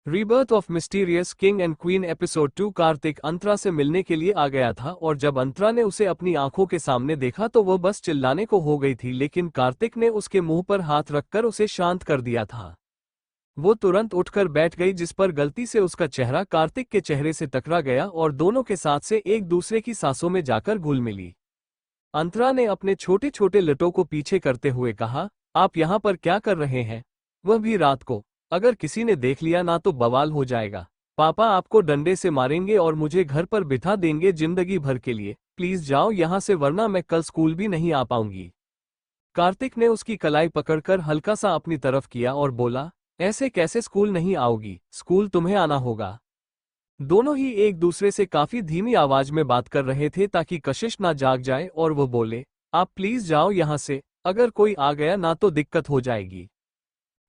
Rebirth of mysterious king and queen episode 2। Kartik Antara से मिलने के लिए आ गया था और जब अंतरा ने उसे अपनी आंखों के सामने देखा तो वह बस चिल्लाने को हो गई थी, लेकिन कार्तिक ने उसके मुंह पर हाथ रखकर उसे शांत कर दिया था। वो तुरंत उठकर बैठ गई, जिस पर गलती से उसका चेहरा कार्तिक के चेहरे से टकरा गया और दोनों के साथ से एक दूसरे की सांसों में जाकर घुल मिली। अंतरा ने अपने छोटे छोटे लटों को पीछे करते हुए कहा, आप यहाँ पर क्या कर रहे हैं? वह भी रात को? अगर किसी ने देख लिया ना तो बवाल हो जाएगा। पापा आपको डंडे से मारेंगे और मुझे घर पर बिठा देंगे जिंदगी भर के लिए। प्लीज जाओ यहाँ से, वरना मैं कल स्कूल भी नहीं आ पाऊंगी। कार्तिक ने उसकी कलाई पकड़कर हल्का सा अपनी तरफ किया और बोला, ऐसे कैसे स्कूल नहीं आओगी? स्कूल तुम्हें आना होगा। दोनों ही एक दूसरे से काफी धीमी आवाज में बात कर रहे थे ताकि कशिश ना जाग जाए और वो बोले, आप प्लीज जाओ यहाँ से, अगर कोई आ गया ना तो दिक्कत हो जाएगी।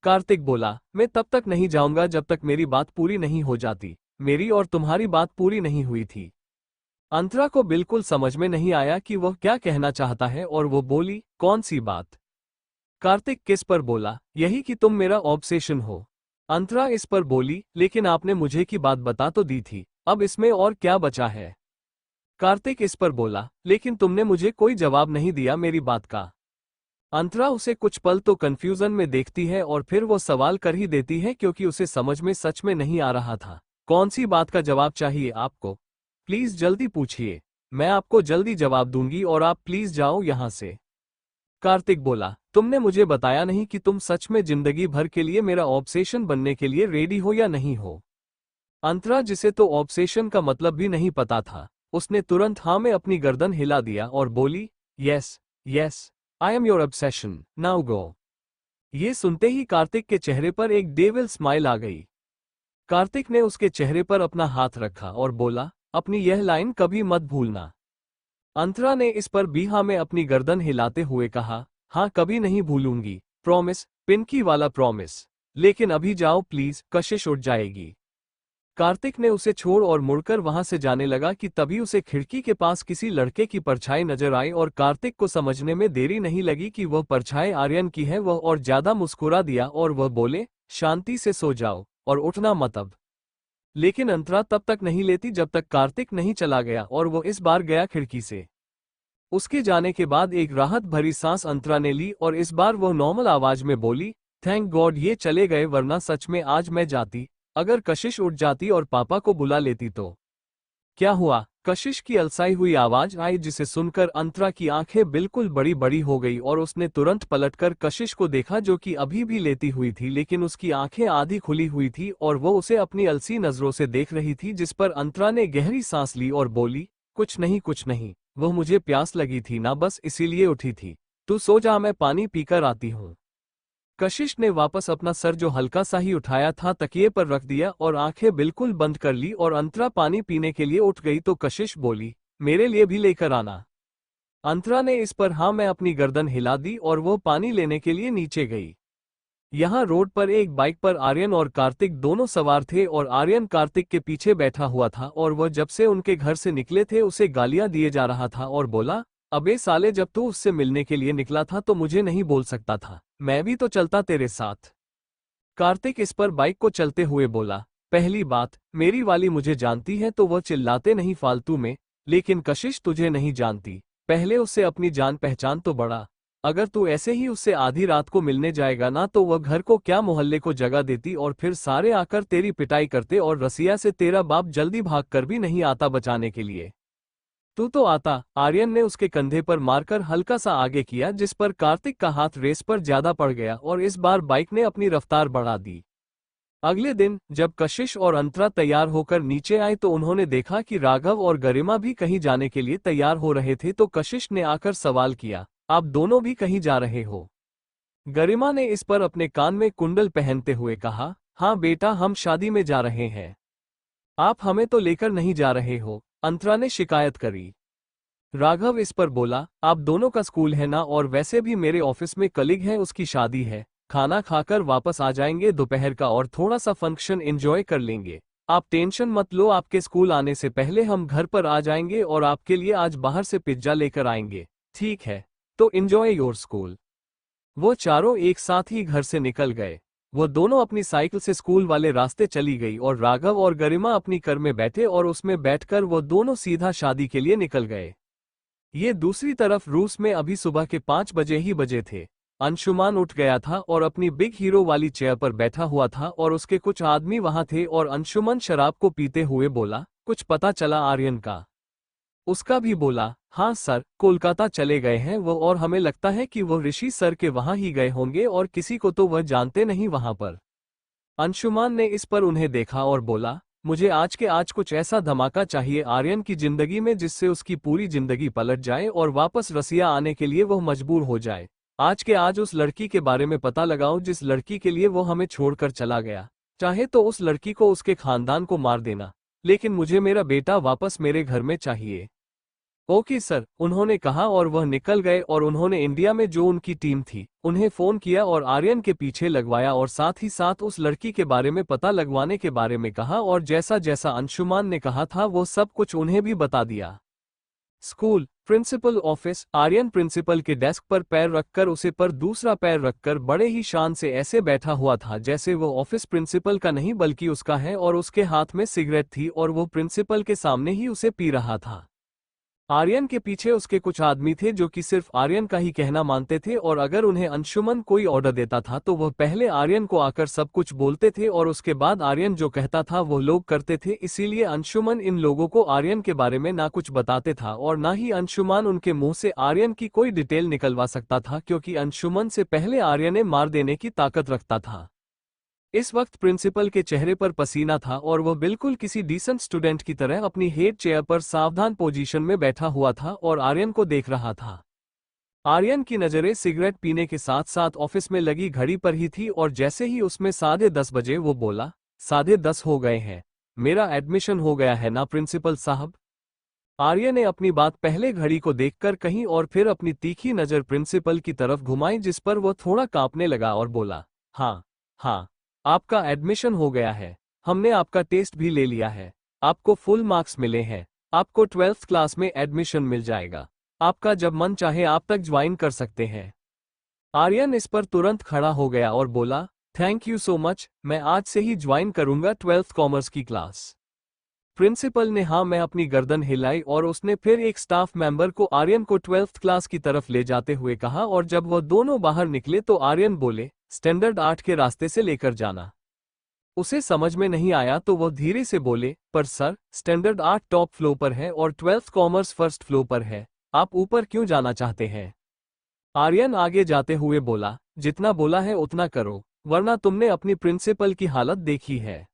कार्तिक बोला, मैं तब तक नहीं जाऊंगा जब तक मेरी बात पूरी नहीं हो जाती। मेरी और तुम्हारी बात पूरी नहीं हुई थी। अंतरा को बिल्कुल समझ में नहीं आया कि वह क्या कहना चाहता है और वो बोली, कौन सी बात? कार्तिक किस पर बोला, यही कि तुम मेरा ऑब्सेशन हो। अंतरा इस पर बोली, लेकिन आपने मुझे की बात बता तो दी थी, अब इसमें और क्या बचा है? कार्तिक इस पर बोला, लेकिन तुमने मुझे कोई जवाब नहीं दिया मेरी बात का। अंतरा उसे कुछ पल तो कंफ्यूजन में देखती है और फिर वो सवाल कर ही देती है, क्योंकि उसे समझ में सच में नहीं आ रहा था। कौन सी बात का जवाब चाहिए आपको? प्लीज जल्दी पूछिए, मैं आपको जल्दी जवाब दूंगी और आप प्लीज जाओ यहाँ से। कार्तिक बोला, तुमने मुझे बताया नहीं कि तुम सच में जिंदगी भर के लिए मेरा ऑब्सेशन बनने के लिए रेडी हो या नहीं हो। अंतरा, जिसे तो ऑब्सेशन का मतलब भी नहीं पता था, उसने तुरंत हाँ में अपनी गर्दन हिला दिया और बोली, yes yes, I am your obsession, now go. ये सुनते ही कार्तिक के चेहरे पर एक डेविल स्माइल आ गई। कार्तिक ने उसके चेहरे पर अपना हाथ रखा और बोला, अपनी यह लाइन कभी मत भूलना। अंतरा ने इस पर भी हाँ में अपनी गर्दन हिलाते हुए कहा, हाँ कभी नहीं भूलूंगी, प्रॉमिस, पिंकी वाला प्रॉमिस। लेकिन अभी जाओ प्लीज, कशिश उठ जाएगी। कार्तिक ने उसे छोड़ और मुड़कर वहां से जाने लगा कि तभी उसे खिड़की के पास किसी लड़के की परछाई नजर आई और कार्तिक को समझने में देरी नहीं लगी कि वह परछाई आर्यन की है। वह और ज्यादा मुस्कुरा दिया और वह बोले, शांति से सो जाओ और उठना मत अब। लेकिन अंतरा तब तक नहीं लेती जब तक कार्तिक नहीं चला गया और वो इस बार गया खिड़की से। उसके जाने के बाद एक राहत भरी सांस अंतरा ने ली और इस बार वह नॉर्मल आवाज में बोली, थैंक गॉड ये चले गए, वरना सच में आज मैं जाती। अगर कशिश उठ जाती और पापा को बुला लेती तो। क्या हुआ? कशिश की अलसाई हुई आवाज आई, जिसे सुनकर अंतरा की आंखें बिल्कुल बड़ी बड़ी हो गई और उसने तुरंत पलटकर कशिश को देखा, जो कि अभी भी लेटी हुई थी, लेकिन उसकी आंखें आधी खुली हुई थी और वो उसे अपनी अलसी नजरों से देख रही थी। जिस पर अंतरा ने गहरी सांस ली और बोली, कुछ नहीं कुछ नहीं, वह मुझे प्यास लगी थी ना, बस इसीलिए उठी थी। तू सो जा, मैं पानी पीकर आती हूँ। कशिश ने वापस अपना सर, जो हल्का सा ही उठाया था, तकिए पर रख दिया और आंखें बिल्कुल बंद कर ली और अंतरा पानी पीने के लिए उठ गई तो कशिश बोली, मेरे लिए भी लेकर आना। अंतरा ने इस पर हाँ मैं अपनी गर्दन हिला दी और वो पानी लेने के लिए नीचे गई। यहाँ रोड पर एक बाइक पर आर्यन और कार्तिक दोनों सवार थे और आर्यन कार्तिक के पीछे बैठा हुआ था और वह जब से उनके घर से निकले थे उसे गालियां दिए जा रहा था और बोला, अबे साले, जब तू उससे मिलने के लिए निकला था तो मुझे नहीं बोल सकता था? मैं भी तो चलता तेरे साथ। कार्तिक इस पर बाइक को चलते हुए बोला, पहली बात, मेरी वाली मुझे जानती है तो वह चिल्लाते नहीं फालतू में, लेकिन कशिश तुझे नहीं जानती। पहले उससे अपनी जान पहचान तो बढ़ा। अगर तू ऐसे ही उससे आधी रात को मिलने जाएगा ना तो वह घर को क्या मोहल्ले को जगह देती और फिर सारे आकर तेरी पिटाई करते और रसिया से तेरा बाप जल्दी भाग कर भी नहीं आता बचाने के लिए। तू तो आता। आर्यन ने उसके कंधे पर मारकर हल्का सा आगे किया, जिस पर कार्तिक का हाथ रेस पर ज्यादा पड़ गया और इस बार बाइक ने अपनी रफ्तार बढ़ा दी। अगले दिन जब कशिश और अंतरा तैयार होकर नीचे आए तो उन्होंने देखा कि राघव और गरिमा भी कहीं जाने के लिए तैयार हो रहे थे। तो कशिश ने आकर सवाल किया, आप दोनों भी कहीं जा रहे हो? गरिमा ने इस पर अपने कान में कुंडल पहनते हुए कहा, हाँ बेटा, हम शादी में जा रहे हैं। आप हमें तो लेकर नहीं जा रहे हो, अंतरा ने शिकायत करी। राघव इस पर बोला, आप दोनों का स्कूल है ना, और वैसे भी मेरे ऑफिस में कलीग है, उसकी शादी है, खाना खाकर वापस आ जाएंगे दोपहर का और थोड़ा सा फंक्शन एंजॉय कर लेंगे। आप टेंशन मत लो, आपके स्कूल आने से पहले हम घर पर आ जाएंगे और आपके लिए आज बाहर से पिज्जा लेकर आएंगे, ठीक है? तो एंजॉय योर स्कूल। वो चारों एक साथ ही घर से निकल गए। वो दोनों अपनी साइकिल से स्कूल वाले रास्ते चली गई और राघव और गरिमा अपनी कार में बैठे और उसमें बैठकर वो दोनों सीधा शादी के लिए निकल गए। ये दूसरी तरफ रूस में अभी सुबह के 5 बजे थे। अंशुमान उठ गया था और अपनी बिग हीरो वाली चेयर पर बैठा हुआ था और उसके कुछ आदमी वहां थे और अंशुमन शराब को पीते हुए बोला, कुछ पता चला आर्यन का? उसका भी बोला, हाँ सर, कोलकाता चले गए हैं वो और हमें लगता है कि वो ऋषि सर के वहां ही गए होंगे और किसी को तो वह जानते नहीं वहां पर। अंशुमान ने इस पर उन्हें देखा और बोला, मुझे आज के आज कुछ ऐसा धमाका चाहिए आर्यन की जिंदगी में जिससे उसकी पूरी जिंदगी पलट जाए और वापस रसिया आने के लिए वह मजबूर हो जाए। आज के आज उस लड़की के बारे में पता लगाओ जिस लड़की के लिए वो हमें छोड़कर चला गया। चाहे तो उस लड़की को उसके खानदान को मार देना, लेकिन मुझे मेरा बेटा वापस मेरे घर में चाहिए। ओके सर, उन्होंने कहा और वह निकल गए और उन्होंने इंडिया में जो उनकी टीम थी उन्हें फोन किया और आर्यन के पीछे लगवाया और साथ ही साथ उस लड़की के बारे में पता लगवाने के बारे में कहा और जैसा जैसा अंशुमान ने कहा था वो सब कुछ उन्हें भी बता दिया। School, principal office. Aryan principal के डेस्क पर पैर रखकर उसे पर दूसरा पैर रखकर बड़े ही शान से ऐसे बैठा हुआ था जैसे वो ऑफिस प्रिंसिपल का नहीं बल्कि उसका है और उसके हाथ में सिगरेट थी और वो प्रिंसिपल के सामने ही उसे पी रहा था। आर्यन के पीछे उसके कुछ आदमी थे जो कि सिर्फ आर्यन का ही कहना मानते थे और अगर उन्हें अंशुमन कोई ऑर्डर देता था तो वह पहले आर्यन को आकर सब कुछ बोलते थे और उसके बाद आर्यन जो कहता था वो लोग करते थे। इसीलिए अंशुमन इन लोगों को आर्यन के बारे में ना कुछ बताते था और ना ही अंशुमन उनके मुंह से आर्यन की कोई डिटेल निकलवा सकता था क्योंकि अंशुमन से पहले आर्यन ने मार देने की ताकत रखता था। इस वक्त प्रिंसिपल के चेहरे पर पसीना था और वह बिल्कुल किसी डिसेंट स्टूडेंट की तरह अपनी हेड चेयर पर सावधान पोजीशन में बैठा हुआ था और आर्यन को देख रहा था। आर्यन की नजरें सिगरेट पीने के साथ साथ ऑफिस में लगी घड़ी पर ही थी और जैसे ही उसमें 10:30 बजे वो बोला, 10:30 हो गए हैं, मेरा एडमिशन हो गया है ना प्रिंसिपल साहब? आर्यन ने अपनी बात पहले घड़ी को देखकर कहीं और फिर अपनी तीखी नजर प्रिंसिपल की तरफ घुमाई जिस पर वो थोड़ा कांपने लगा और बोला, हाँ हाँ, आपका एडमिशन हो गया है, हमने आपका टेस्ट भी ले लिया है, आपको फुल मार्क्स मिले हैं, आपको 12th क्लास में एडमिशन मिल जाएगा, आपका जब मन चाहे आप तक ज्वाइन कर सकते हैं। आर्यन इस पर तुरंत खड़ा हो गया और बोला, थैंक यू सो मच, मैं आज से ही ज्वाइन करूंगा 12th कॉमर्स की क्लास। प्रिंसिपल ने हाँ मैं अपनी गर्दन हिलाई और उसने फिर एक स्टाफ मेंबर को आर्यन को 12th क्लास की तरफ ले जाते हुए कहा और जब वह दोनों बाहर निकले तो आर्यन बोले, स्टैंडर्ड 8 के रास्ते से लेकर जाना। उसे समझ में नहीं आया तो वह धीरे से बोले, पर सर, स्टैंडर्ड 8 टॉप फ्लोर पर है और 12th कॉमर्स फर्स्ट फ्लोर पर है, आप ऊपर क्यों जाना चाहते हैं? आर्यन आगे जाते हुए बोला, जितना बोला है उतना करो, वरना तुमने अपनी प्रिंसिपल की हालत देखी है।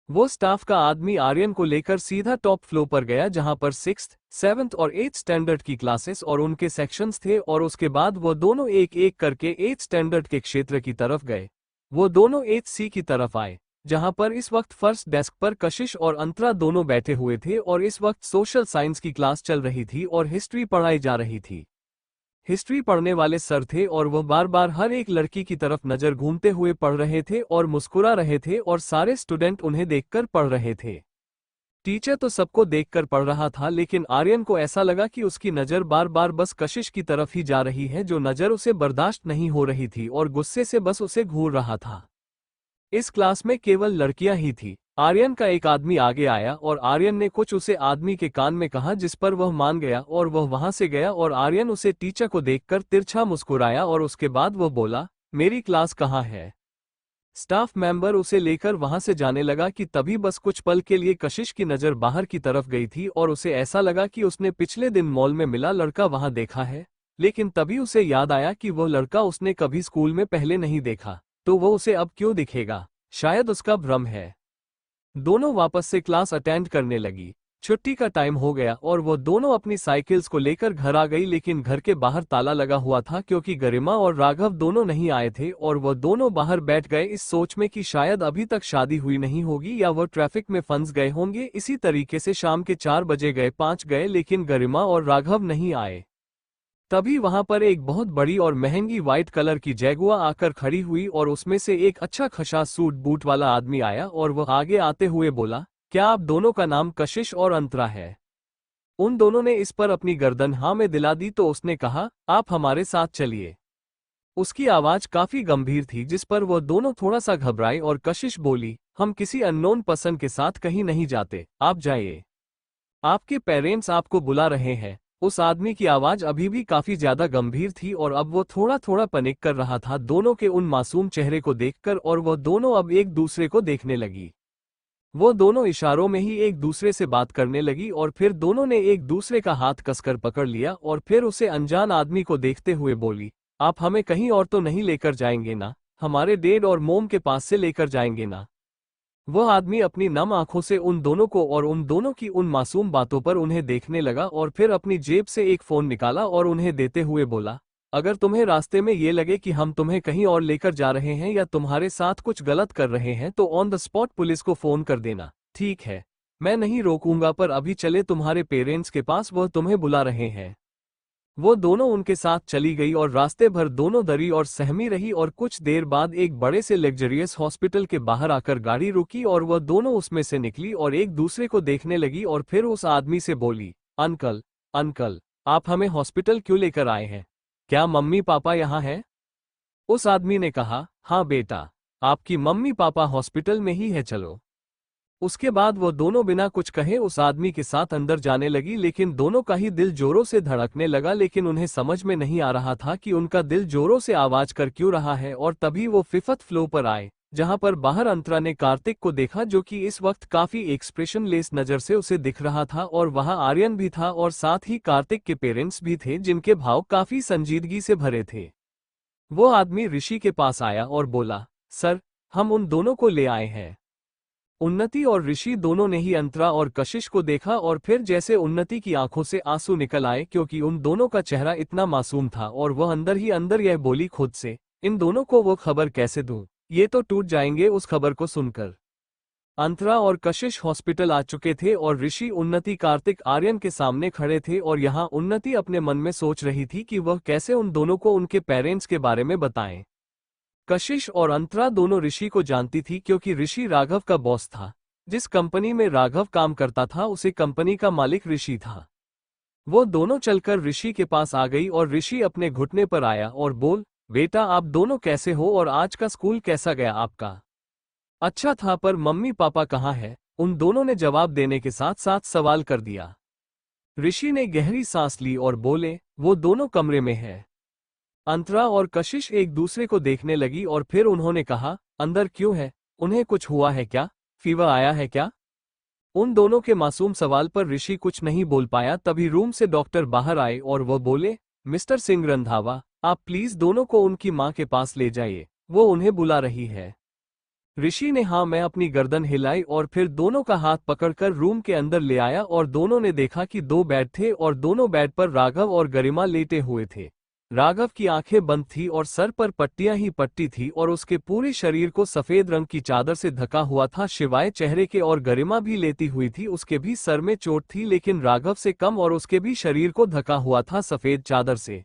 वो स्टाफ का आदमी आर्यन को लेकर सीधा टॉप फ्लोर पर गया जहां पर 6th, 7th और 8th स्टैंडर्ड की क्लासेस और उनके सेक्शंस थे और उसके बाद वो दोनों एक एक करके 8th स्टैंडर्ड के क्षेत्र की तरफ गए। वो दोनों 8th C की तरफ आए जहां पर इस वक्त फर्स्ट डेस्क पर कशिश और अंतरा दोनों बैठे हुए थे और इस वक्त सोशल साइंस की क्लास चल रही थी और हिस्ट्री पढ़ाई जा रही थी। हिस्ट्री पढ़ने वाले सर थे और वह बार बार हर एक लड़की की तरफ नजर घूमते हुए पढ़ रहे थे और मुस्कुरा रहे थे और सारे स्टूडेंट उन्हें देखकर पढ़ रहे थे। टीचर तो सबको देखकर पढ़ रहा था लेकिन आर्यन को ऐसा लगा कि उसकी नजर बार बार बस कशिश की तरफ ही जा रही है जो नजर उसे बर्दाश्त नहीं हो रही थी और गुस्से से बस उसे घूर रहा था। इस क्लास में केवल लड़कियां ही थी। आर्यन का एक आदमी आगे आया और आर्यन ने कुछ उसे आदमी के कान में कहा जिस पर वह मान गया और वह वहां से गया और आर्यन उसे टीचर को देखकर तिरछा मुस्कुराया और उसके बाद वह बोला, मेरी क्लास कहाँ है? स्टाफ मेंबर उसे लेकर वहां से जाने लगा कि तभी बस कुछ पल के लिए कशिश की नजर बाहर की तरफ गई थी और उसे ऐसा लगा कि उसने पिछले दिन मॉल में मिला लड़का वहां देखा है, लेकिन तभी उसे याद आया कि वह लड़का उसने कभी स्कूल में पहले नहीं देखा, तो वो उसे अब क्यों दिखेगा? शायद उसका भ्रम है। दोनों वापस से क्लास अटेंड करने लगी। छुट्टी का टाइम हो गया और वो दोनों अपनी साइकिल्स को लेकर घर आ गई लेकिन घर के बाहर ताला लगा हुआ था क्योंकि गरिमा और राघव दोनों नहीं आए थे और वो दोनों बाहर बैठ गए इस सोच में कि शायद अभी तक शादी हुई नहीं होगी या वो ट्रैफिक में फंस गए होंगे। इसी तरीके से शाम के 4 बजे गए, 5 गए लेकिन गरिमा और राघव नहीं आए। तभी वहां पर एक बहुत बड़ी और महंगी व्हाइट कलर की जैगुआर आकर खड़ी हुई और उसमें से एक अच्छा खासा सूट बूट वाला आदमी आया और वह आगे आते हुए बोला, क्या आप दोनों का नाम कशिश और अंतरा है? उन दोनों ने इस पर अपनी गर्दन हाँ में दिला दी तो उसने कहा, आप हमारे साथ चलिए। उसकी आवाज काफी गंभीर थी, जिस पर वह दोनों थोड़ा सा घबराए और कशिश बोली, हम किसी अननोन पर्सन के साथ कहीं नहीं जाते, आप जाइए। आपके पेरेंट्स आपको बुला रहे हैं। उस आदमी की आवाज अभी भी काफी ज्यादा गंभीर थी और अब वो थोड़ा थोड़ा पैनिक कर रहा था दोनों के उन मासूम चेहरे को देखकर, और वह दोनों अब एक दूसरे को देखने लगी। वो दोनों इशारों में ही एक दूसरे से बात करने लगी और फिर दोनों ने एक दूसरे का हाथ कसकर पकड़ लिया और फिर उसे अनजान आदमी को देखते हुए बोली, आप हमें कहीं और तो नहीं लेकर जाएंगे ना? हमारे डैड और मोम के पास से लेकर जाएंगे ना? वह आदमी अपनी नम आंखों से उन दोनों को और उन दोनों की उन मासूम बातों पर उन्हें देखने लगा और फिर अपनी जेब से एक फोन निकाला और उन्हें देते हुए बोला, अगर तुम्हें रास्ते में ये लगे कि हम तुम्हें कहीं और लेकर जा रहे हैं या तुम्हारे साथ कुछ गलत कर रहे हैं तो ऑन द स्पॉट पुलिस को फोन कर देना, ठीक है? मैं नहीं रोकूंगा, पर अभी चले तुम्हारे पेरेंट्स के पास, वह तुम्हें बुला रहे हैं। वो दोनों उनके साथ चली गई और रास्ते भर दोनों डरी और सहमी रही और कुछ देर बाद एक बड़े से लग्जरियस हॉस्पिटल के बाहर आकर गाड़ी रुकी और वह दोनों उसमें से निकली और एक दूसरे को देखने लगी और फिर उस आदमी से बोली, अंकल, अंकल, आप हमें हॉस्पिटल क्यों लेकर आए हैं? क्या मम्मी पापा यहाँ हैं? उस आदमी ने कहा, हाँ बेटा, आपकी मम्मी पापा हॉस्पिटल में ही है, चलो। उसके बाद वो दोनों बिना कुछ कहे उस आदमी के साथ अंदर जाने लगी, लेकिन दोनों का ही दिल जोरों से धड़कने लगा, लेकिन उन्हें समझ में नहीं आ रहा था कि उनका दिल जोरों से आवाज कर क्यों रहा है। और तभी वो फिफ्थ फ्लोर पर आए, जहां पर बाहर अंतरा ने कार्तिक को देखा, जो कि इस वक्त काफी एक्सप्रेशन लेस नजर से उसे दिख रहा था, और वहां आर्यन भी था और साथ ही कार्तिक के पेरेंट्स भी थे, जिनके भाव काफी संजीदगी से भरे थे। वो आदमी ऋषि के पास आया और बोला, सर, हम उन दोनों को ले आए हैं। उन्नति और ऋषि दोनों ने ही अंतरा और कशिश को देखा और फिर जैसे उन्नति की आंखों से आंसू निकल आए, क्योंकि उन दोनों का चेहरा इतना मासूम था, और वह अंदर ही अंदर यह बोली खुद से, इन दोनों को वो खबर कैसे दूं, ये तो टूट जाएंगे उस खबर को सुनकर। अंतरा और कशिश हॉस्पिटल आ चुके थे और ऋषि, उन्नति, कार्तिक, आर्यन के सामने खड़े थे, और यहाँ उन्नति अपने मन में सोच रही थी कि वह कैसे उन दोनों को उनके पेरेंट्स के बारे में बताएं। कशिश और अंतरा दोनों ऋषि को जानती थी, क्योंकि ऋषि राघव का बॉस था। जिस कंपनी में राघव काम करता था उसी कंपनी का मालिक ऋषि था। वो दोनों चलकर ऋषि के पास आ गई और ऋषि अपने घुटने पर आया और बोल, बेटा आप दोनों कैसे हो और आज का स्कूल कैसा गया आपका? अच्छा था, पर मम्मी पापा कहाँ है? उन दोनों ने जवाब देने के साथ साथ सवाल कर दिया। ऋषि ने गहरी सांस ली और बोले, वो दोनों कमरे में है। अंतरा और कशिश एक दूसरे को देखने लगी और फिर उन्होंने कहा, अंदर क्यों है? उन्हें कुछ हुआ है क्या? फीवर आया है क्या? उन दोनों के मासूम सवाल पर ऋषि कुछ नहीं बोल पाया। तभी रूम से डॉक्टर बाहर आए और वह बोले, मिस्टर सिंह रंधावा, आप प्लीज दोनों को उनकी मां के पास ले जाइए, वो उन्हें बुला रही है। ऋषि ने हाँ मैं अपनी गर्दन हिलाई और फिर दोनों का हाथ पकड़कर रूम के अंदर ले आया और दोनों ने देखा कि दो बेड थे और दोनों बेड पर राघव और गरिमा लेटे हुए थे। राघव की आंखें बंद थी और सर पर पट्टियां ही पट्टी थी और उसके पूरे शरीर को सफेद रंग की चादर से ढका हुआ था शिवाय चेहरे के, और गरिमा भी लेती हुई थी, उसके भी सर में चोट थी लेकिन राघव से कम, और उसके भी शरीर को ढका हुआ था सफेद चादर से।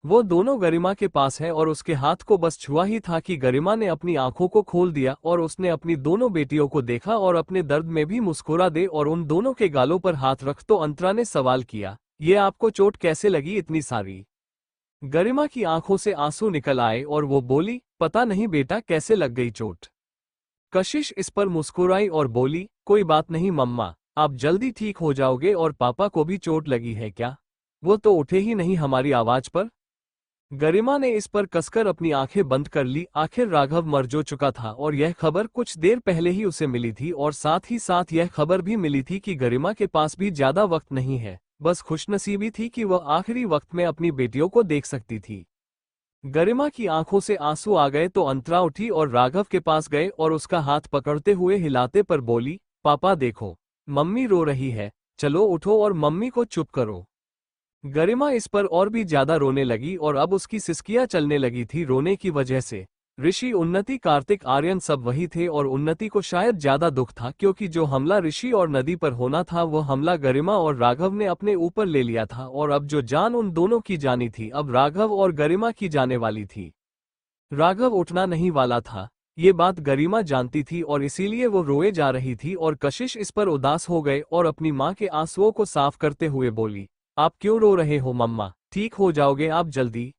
वो दोनों गरिमा के पास है और उसके हाथ को बस छुआ ही था कि गरिमा ने अपनी आंखों को खोल दिया और उसने अपनी दोनों बेटियों को देखा और अपने दर्द में भी मुस्कुरा दे और उन दोनों के गालों पर हाथ रख। तो अंतरा ने सवाल किया, ये आपको चोट कैसे लगी इतनी सारी? गरिमा की आंखों से आंसू निकल आए और वो बोली, पता नहीं बेटा कैसे लग गई चोट। कशिश इस पर मुस्कुराई और बोली, कोई बात नहीं मम्मा, आप जल्दी ठीक हो जाओगे। और पापा को भी चोट लगी है क्या? वो तो उठे ही नहीं हमारी आवाज पर। गरिमा ने इस पर कसकर अपनी आंखें बंद कर ली। आखिर राघव मर जो चुका था और यह खबर कुछ देर पहले ही उसे मिली थी, और साथ ही साथ यह खबर भी मिली थी कि गरिमा के पास भी ज्यादा वक्त नहीं है। बस खुशनसीबी थी कि वह आखिरी वक्त में अपनी बेटियों को देख सकती थी। गरिमा की आंखों से आंसू आ गए तो अंतरा उठी और राघव के पास गए और उसका हाथ पकड़ते हुए हिलाते पर बोली, पापा देखो, मम्मी रो रही है, चलो उठो और मम्मी को चुप करो। गरिमा इस पर और भी ज्यादा रोने लगी और अब उसकी सिसकियां चलने लगी थी रोने की वजह से। ऋषि, उन्नति, कार्तिक, आर्यन सब वही थे और उन्नति को शायद ज्यादा दुख था, क्योंकि जो हमला ऋषि और नदी पर होना था वो हमला गरिमा और राघव ने अपने ऊपर ले लिया था, और अब जो जान उन दोनों की जानी थी अब राघव और गरिमा की जाने वाली थी। राघव उठना नहीं वाला था, ये बात गरिमा जानती थी और इसीलिए वो रोए जा रही थी। और कशिश इस पर उदास हो गए और अपनी माँ के आंसुओं को साफ करते हुए बोली, आप क्यों रो रहे हो मम्मा? ठीक हो जाओगे आप जल्दी।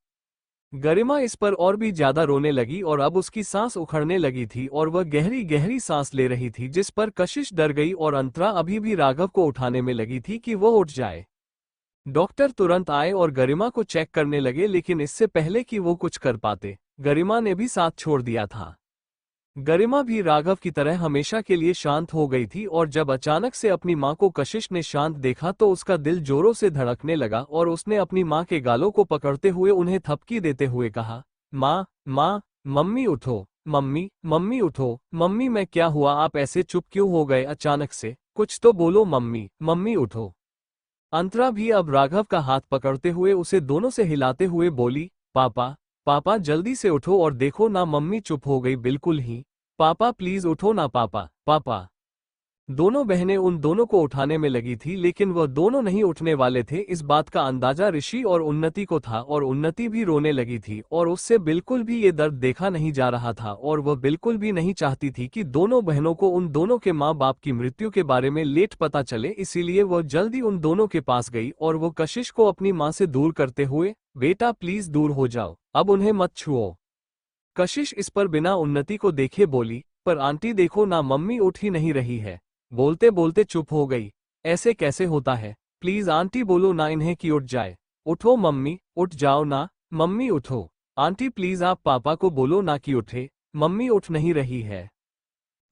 गरिमा इस पर और भी ज्यादा रोने लगी और अब उसकी सांस उखड़ने लगी थी और वह गहरी गहरी सांस ले रही थी, जिस पर कशिश डर गई और अंतरा अभी भी राघव को उठाने में लगी थी कि वह उठ जाए। डॉक्टर तुरंत आए और गरिमा को चेक करने लगे, लेकिन इससे पहले कि वो कुछ कर पाते, गरिमा ने भी साथ छोड़ दिया था। गरिमा भी राघव की तरह हमेशा के लिए शांत हो गई थी और जब अचानक से अपनी मां को कशिश ने शांत देखा तो उसका दिल जोरों से धड़कने लगा और उसने अपनी मां के गालों को पकड़ते हुए उन्हें थपकी देते हुए कहा, मां, मां, मम्मी उठो, मम्मी, मम्मी उठो, मम्मी मैं क्या हुआ, आप ऐसे चुप क्यों हो गए अचानक से, कुछ तो बोलो मम्मी, मम्मी उठो। अंतरा भी अब राघव का हाथ पकड़ते हुए उसे दोनों से हिलाते हुए बोली, पापा, पापा जल्दी से उठो और देखो ना, मम्मी चुप हो गई बिल्कुल ही, पापा प्लीज उठो ना पापा, पापा। दोनों बहनें उन दोनों को उठाने में लगी थी, लेकिन वह दोनों नहीं उठने वाले थे। इस बात का अंदाजा ऋषि और उन्नति को था और उन्नति भी रोने लगी थी और उससे बिल्कुल भी ये दर्द देखा नहीं जा रहा था और वह बिल्कुल भी नहीं चाहती थी कि दोनों बहनों को उन दोनों के माँ बाप की मृत्यु के बारे में लेट पता चले। इसीलिए वह जल्दी उन दोनों के पास गई और वो कशिश को अपनी माँ से दूर करते हुए, बेटा प्लीज दूर हो जाओ, अब उन्हें मत छुओ। कशिश इस पर बिना उन्नति को देखे बोली, पर आंटी देखो ना, मम्मी उठ ही नहीं रही है। बोलते बोलते चुप हो गई। ऐसे कैसे होता है, प्लीज आंटी बोलो ना इन्हें कि उठ जाए। उठो मम्मी, उठ जाओ ना, मम्मी उठो। आंटी प्लीज आप पापा को बोलो ना कि उठे, मम्मी उठ नहीं रही है।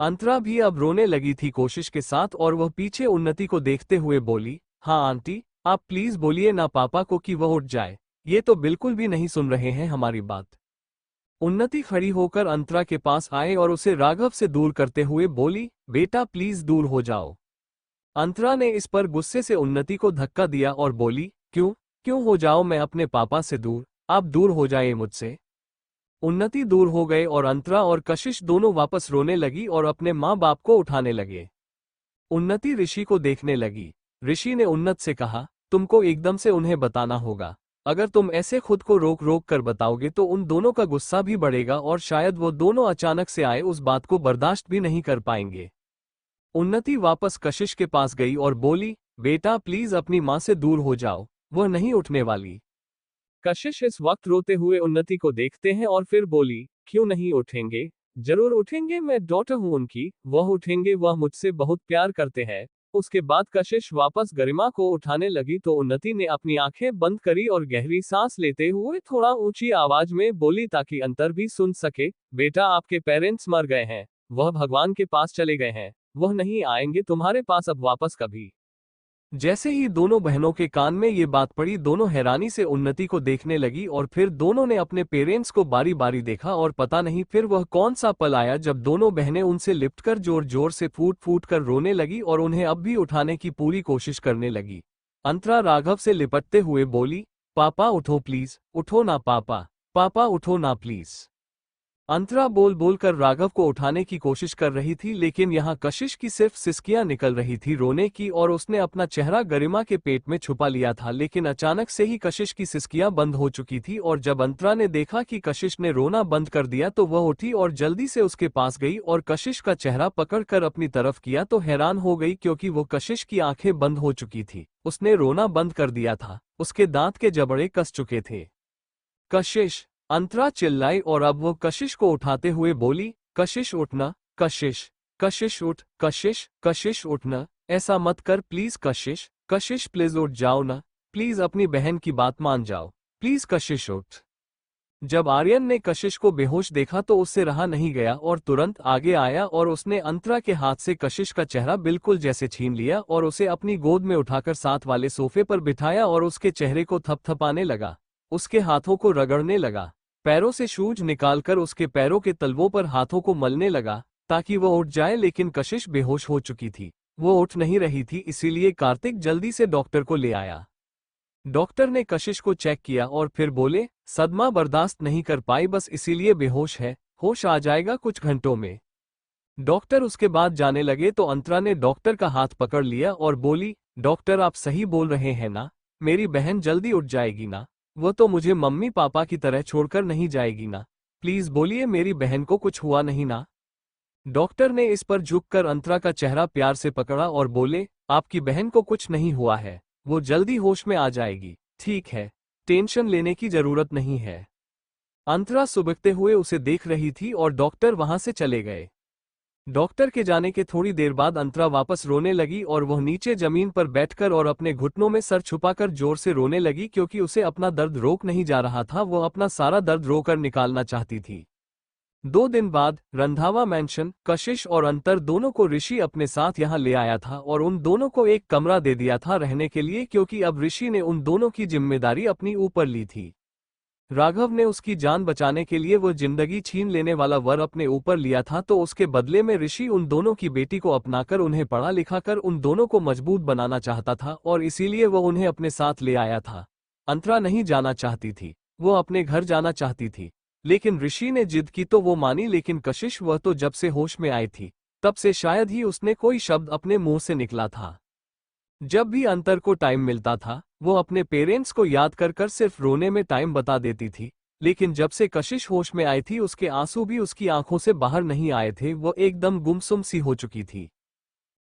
अंतरा भी अब रोने लगी थी कोशिश के साथ और वह पीछे उन्नति को देखते हुए बोली, हाँ आंटी, आप प्लीज बोलिए ना पापा को कि वह उठ जाए, ये तो बिल्कुल भी नहीं सुन रहे हैं हमारी बात। उन्नति खड़ी होकर अंतरा के पास आए और उसे राघव से दूर करते हुए बोली, बेटा प्लीज दूर हो जाओ। अंतरा ने इस पर गुस्से से उन्नति को धक्का दिया और बोली, क्यों, क्यों हो जाओ मैं अपने पापा से दूर, आप दूर हो जाए मुझसे। उन्नति दूर हो गए और अंतरा और कशिश दोनों वापस रोने लगी और अपने माँ बाप को उठाने लगे। उन्नति ऋषि को देखने लगी। ऋषि ने उन्नत से कहा, तुमको एकदम से उन्हें बताना होगा, अगर तुम ऐसे खुद को रोक रोक कर बताओगे तो उन दोनों का गुस्सा भी बढ़ेगा और शायद वो दोनों अचानक से आए उस बात को बर्दाश्त भी नहीं कर पाएंगे। उन्नति वापस कशिश के पास गई और बोली, बेटा प्लीज अपनी माँ से दूर हो जाओ, वह नहीं उठने वाली। कशिश इस वक्त रोते हुए उन्नति को देखते हैं और फिर बोली, क्यों नहीं उठेंगे, जरूर उठेंगे, मैं डॉटर हूं उनकी, वह उठेंगे, वह मुझसे बहुत प्यार करते हैं। उसके बाद कशिश वापस गरिमा को उठाने लगी तो उन्नति ने अपनी आंखें बंद करी और गहरी सांस लेते हुए थोड़ा ऊंची आवाज में बोली ताकि अंतर भी सुन सके, बेटा आपके पेरेंट्स मर गए हैं, वह भगवान के पास चले गए हैं, वह नहीं आएंगे तुम्हारे पास अब वापस कभी। जैसे ही दोनों बहनों के कान में ये बात पड़ी, दोनों हैरानी से उन्नति को देखने लगी और फिर दोनों ने अपने पेरेंट्स को बारी बारी देखा और पता नहीं फिर वह कौन सा पल आया जब दोनों बहनें उनसे लिपटकर जोर जोर से फूट फूट कर रोने लगी और उन्हें अब भी उठाने की पूरी कोशिश करने लगी। अंतरा राघव से लिपटते हुए बोली, पापा उठो प्लीज, उठो ना पापा, पापा उठो ना प्लीज। अंतरा बोल बोल कर राघव को उठाने की कोशिश कर रही थी, लेकिन यहाँ कशिश की सिर्फ सिसकियां निकल रही थी रोने की और उसने अपना चेहरा गरिमा के पेट में छुपा लिया था। लेकिन अचानक से ही कशिश की सिसकियां बंद हो चुकी थी और जब अंतरा ने देखा कि कशिश ने रोना बंद कर दिया तो वह उठी और जल्दी से उसके पास गई और कशिश का चेहरा पकड़कर अपनी तरफ किया तो हैरान हो गई क्योंकि वो कशिश की आंखें बंद हो चुकी थी, उसने रोना बंद कर दिया था, उसके दांत के जबड़े कस चुके थे। कशिश, अंतरा चिल्लाई और अब वो कशिश को उठाते हुए बोली, कशिश उठना, कशिश, कशिश उठ, कशिश, कशिश उठना, ऐसा मत कर प्लीज कशिश, कशिश प्लीज उठ जाओ ना, प्लीज अपनी बहन की बात मान जाओ, प्लीज कशिश उठ। जब आर्यन ने कशिश को बेहोश देखा तो उससे रहा नहीं गया और तुरंत आगे आया और उसने अंतरा के हाथ से कशिश का चेहरा बिल्कुल जैसे छीन लिया और उसे अपनी गोद में उठाकर साथ वाले सोफे पर बिठाया और उसके चेहरे को थपथपाने लगा, उसके हाथों को रगड़ने लगा, पैरों से शूज निकालकर उसके पैरों के तलवों पर हाथों को मलने लगा ताकि वह उठ जाए, लेकिन कशिश बेहोश हो चुकी थी, वो उठ नहीं रही थी। इसीलिए कार्तिक जल्दी से डॉक्टर को ले आया। डॉक्टर ने कशिश को चेक किया और फिर बोले, सदमा बर्दाश्त नहीं कर पाई बस इसीलिए बेहोश है, होश आ जाएगा कुछ घंटों में। डॉक्टर उसके बाद जाने लगे तो अंतरा ने डॉक्टर का हाथ पकड़ लिया और बोली, डॉक्टर आप सही बोल रहे हैं ना, मेरी बहन जल्दी उठ जाएगी ना, वो तो मुझे मम्मी पापा की तरह छोड़कर नहीं जाएगी ना, प्लीज बोलिए मेरी बहन को कुछ हुआ नहीं ना। डॉक्टर ने इस पर झुककर अंतरा का चेहरा प्यार से पकड़ा और बोले, आपकी बहन को कुछ नहीं हुआ है, वो जल्दी होश में आ जाएगी, ठीक है, टेंशन लेने की जरूरत नहीं है। अंतरा सुबकते हुए उसे देख रही थी और डॉक्टर वहां से चले गए। डॉक्टर के जाने के थोड़ी देर बाद अंतरा वापस रोने लगी और वह नीचे जमीन पर बैठकर और अपने घुटनों में सर छुपाकर जोर से रोने लगी क्योंकि उसे अपना दर्द रोक नहीं जा रहा था, वह अपना सारा दर्द रोकर निकालना चाहती थी। 2 दिन बाद रंधावा मैंशन कशिश और अंतर दोनों को ऋषि अपने साथ यहाँ ले आया था और उन दोनों को एक कमरा दे दिया था रहने के लिए, क्योंकि अब ऋषि ने उन दोनों की जिम्मेदारी अपनी ऊपर ली थी। राघव ने उसकी जान बचाने के लिए वो जिंदगी छीन लेने वाला वर अपने ऊपर लिया था, तो उसके बदले में ऋषि उन दोनों की बेटी को अपनाकर उन्हें पढ़ा लिखाकर उन दोनों को मजबूत बनाना चाहता था और इसीलिए वो उन्हें अपने साथ ले आया था। अंतरा नहीं जाना चाहती थी, वो अपने घर जाना चाहती थी, लेकिन ऋषि ने जिद की तो वो मानी। लेकिन कशिश, वह तो जब से होश में आई थी तब से शायद ही उसने कोई शब्द अपने मुंह से निकला था। जब भी अंतर को टाइम मिलता था वो अपने पेरेंट्स को याद कर कर सिर्फ रोने में टाइम बता देती थी, लेकिन जब से कशिश होश में आई थी उसके आंसू भी उसकी आंखों से बाहर नहीं आए थे, वो एकदम गुमसुम सी हो चुकी थी।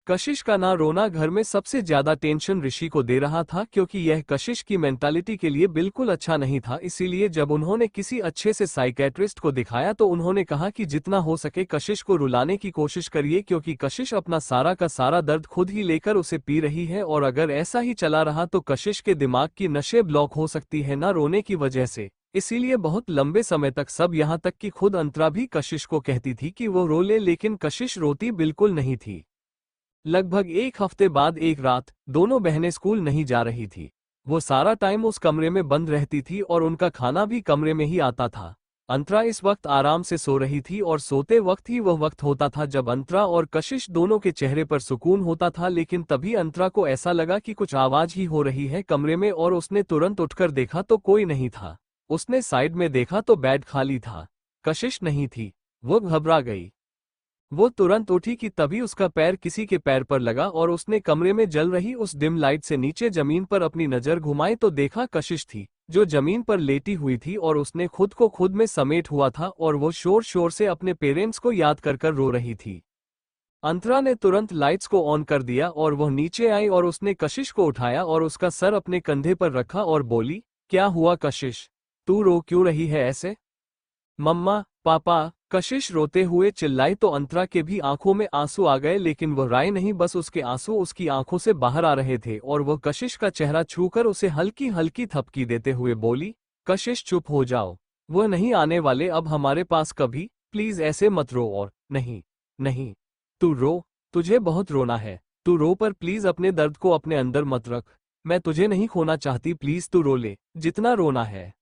कशिश का ना रोना घर में सबसे ज्यादा टेंशन ऋषि को दे रहा था, क्योंकि यह कशिश की मेंटालिटी के लिए बिल्कुल अच्छा नहीं था। इसीलिए जब उन्होंने किसी अच्छे से साइकेट्रिस्ट को दिखाया तो उन्होंने कहा कि जितना हो सके कशिश को रुलाने की कोशिश करिए, क्योंकि कशिश अपना सारा का सारा दर्द खुद ही लेकर उसे पी रही है और अगर ऐसा ही चला रहा तो कशिश के दिमाग की नसें ब्लॉक हो सकती है ना रोने की वजह से। इसीलिए बहुत लंबे समय तक सब, यहाँ तक कि खुद अंतरा भी कशिश को कहती थी कि वो रो ले, लेकिन कशिश रोती बिल्कुल नहीं थी। लगभग 1 हफ्ते बाद एक रात दोनों बहनें स्कूल नहीं जा रही थी। वो सारा टाइम उस कमरे में बंद रहती थी और उनका खाना भी कमरे में ही आता था। अंतरा इस वक्त आराम से सो रही थी और सोते वक्त ही वह वक्त होता था जब अंतरा और कशिश दोनों के चेहरे पर सुकून होता था। लेकिन तभी अंतरा को ऐसा लगा कि कुछ आवाज ही हो रही है कमरे में और उसने तुरंत उठकर देखा तो कोई नहीं था। उसने साइड में देखा तो बेड खाली था, कशिश नहीं थी। वो घबरा गई। वो तुरंत उठी कि तभी उसका पैर किसी के पैर पर लगा और उसने कमरे में जल रही उस डिम लाइट से नीचे जमीन पर अपनी नजर घुमाई तो देखा कशिश थी, जो जमीन पर लेटी हुई थी और उसने खुद को खुद में समेट हुआ था और वो शोर शोर से अपने पेरेंट्स को याद कर कर रो रही थी। अंतरा ने तुरंत लाइट्स को ऑन कर दिया और वह नीचे आई और उसने कशिश को उठाया और उसका सर अपने कंधे पर रखा और बोली, क्या हुआ कशिश, तू रो क्यों रही है ऐसे? मम्मा, पापा, कशिश रोते हुए चिल्लाई तो अंतरा के भी आंखों में आंसू आ गए, लेकिन वह राय नहीं, बस उसके आंसू उसकी आंखों से बाहर आ रहे थे और वह कशिश का चेहरा छूकर उसे हल्की हल्की थपकी देते हुए बोली, कशिश चुप हो जाओ, वह नहीं आने वाले अब हमारे पास कभी, प्लीज ऐसे मत रो। और नहीं नहीं, तू रो, तुझे बहुत रोना है, तू रो, पर प्लीज अपने दर्द को अपने अंदर मत रख, मैं तुझे नहीं खोना चाहती, प्लीज तू रो ले जितना रोना है।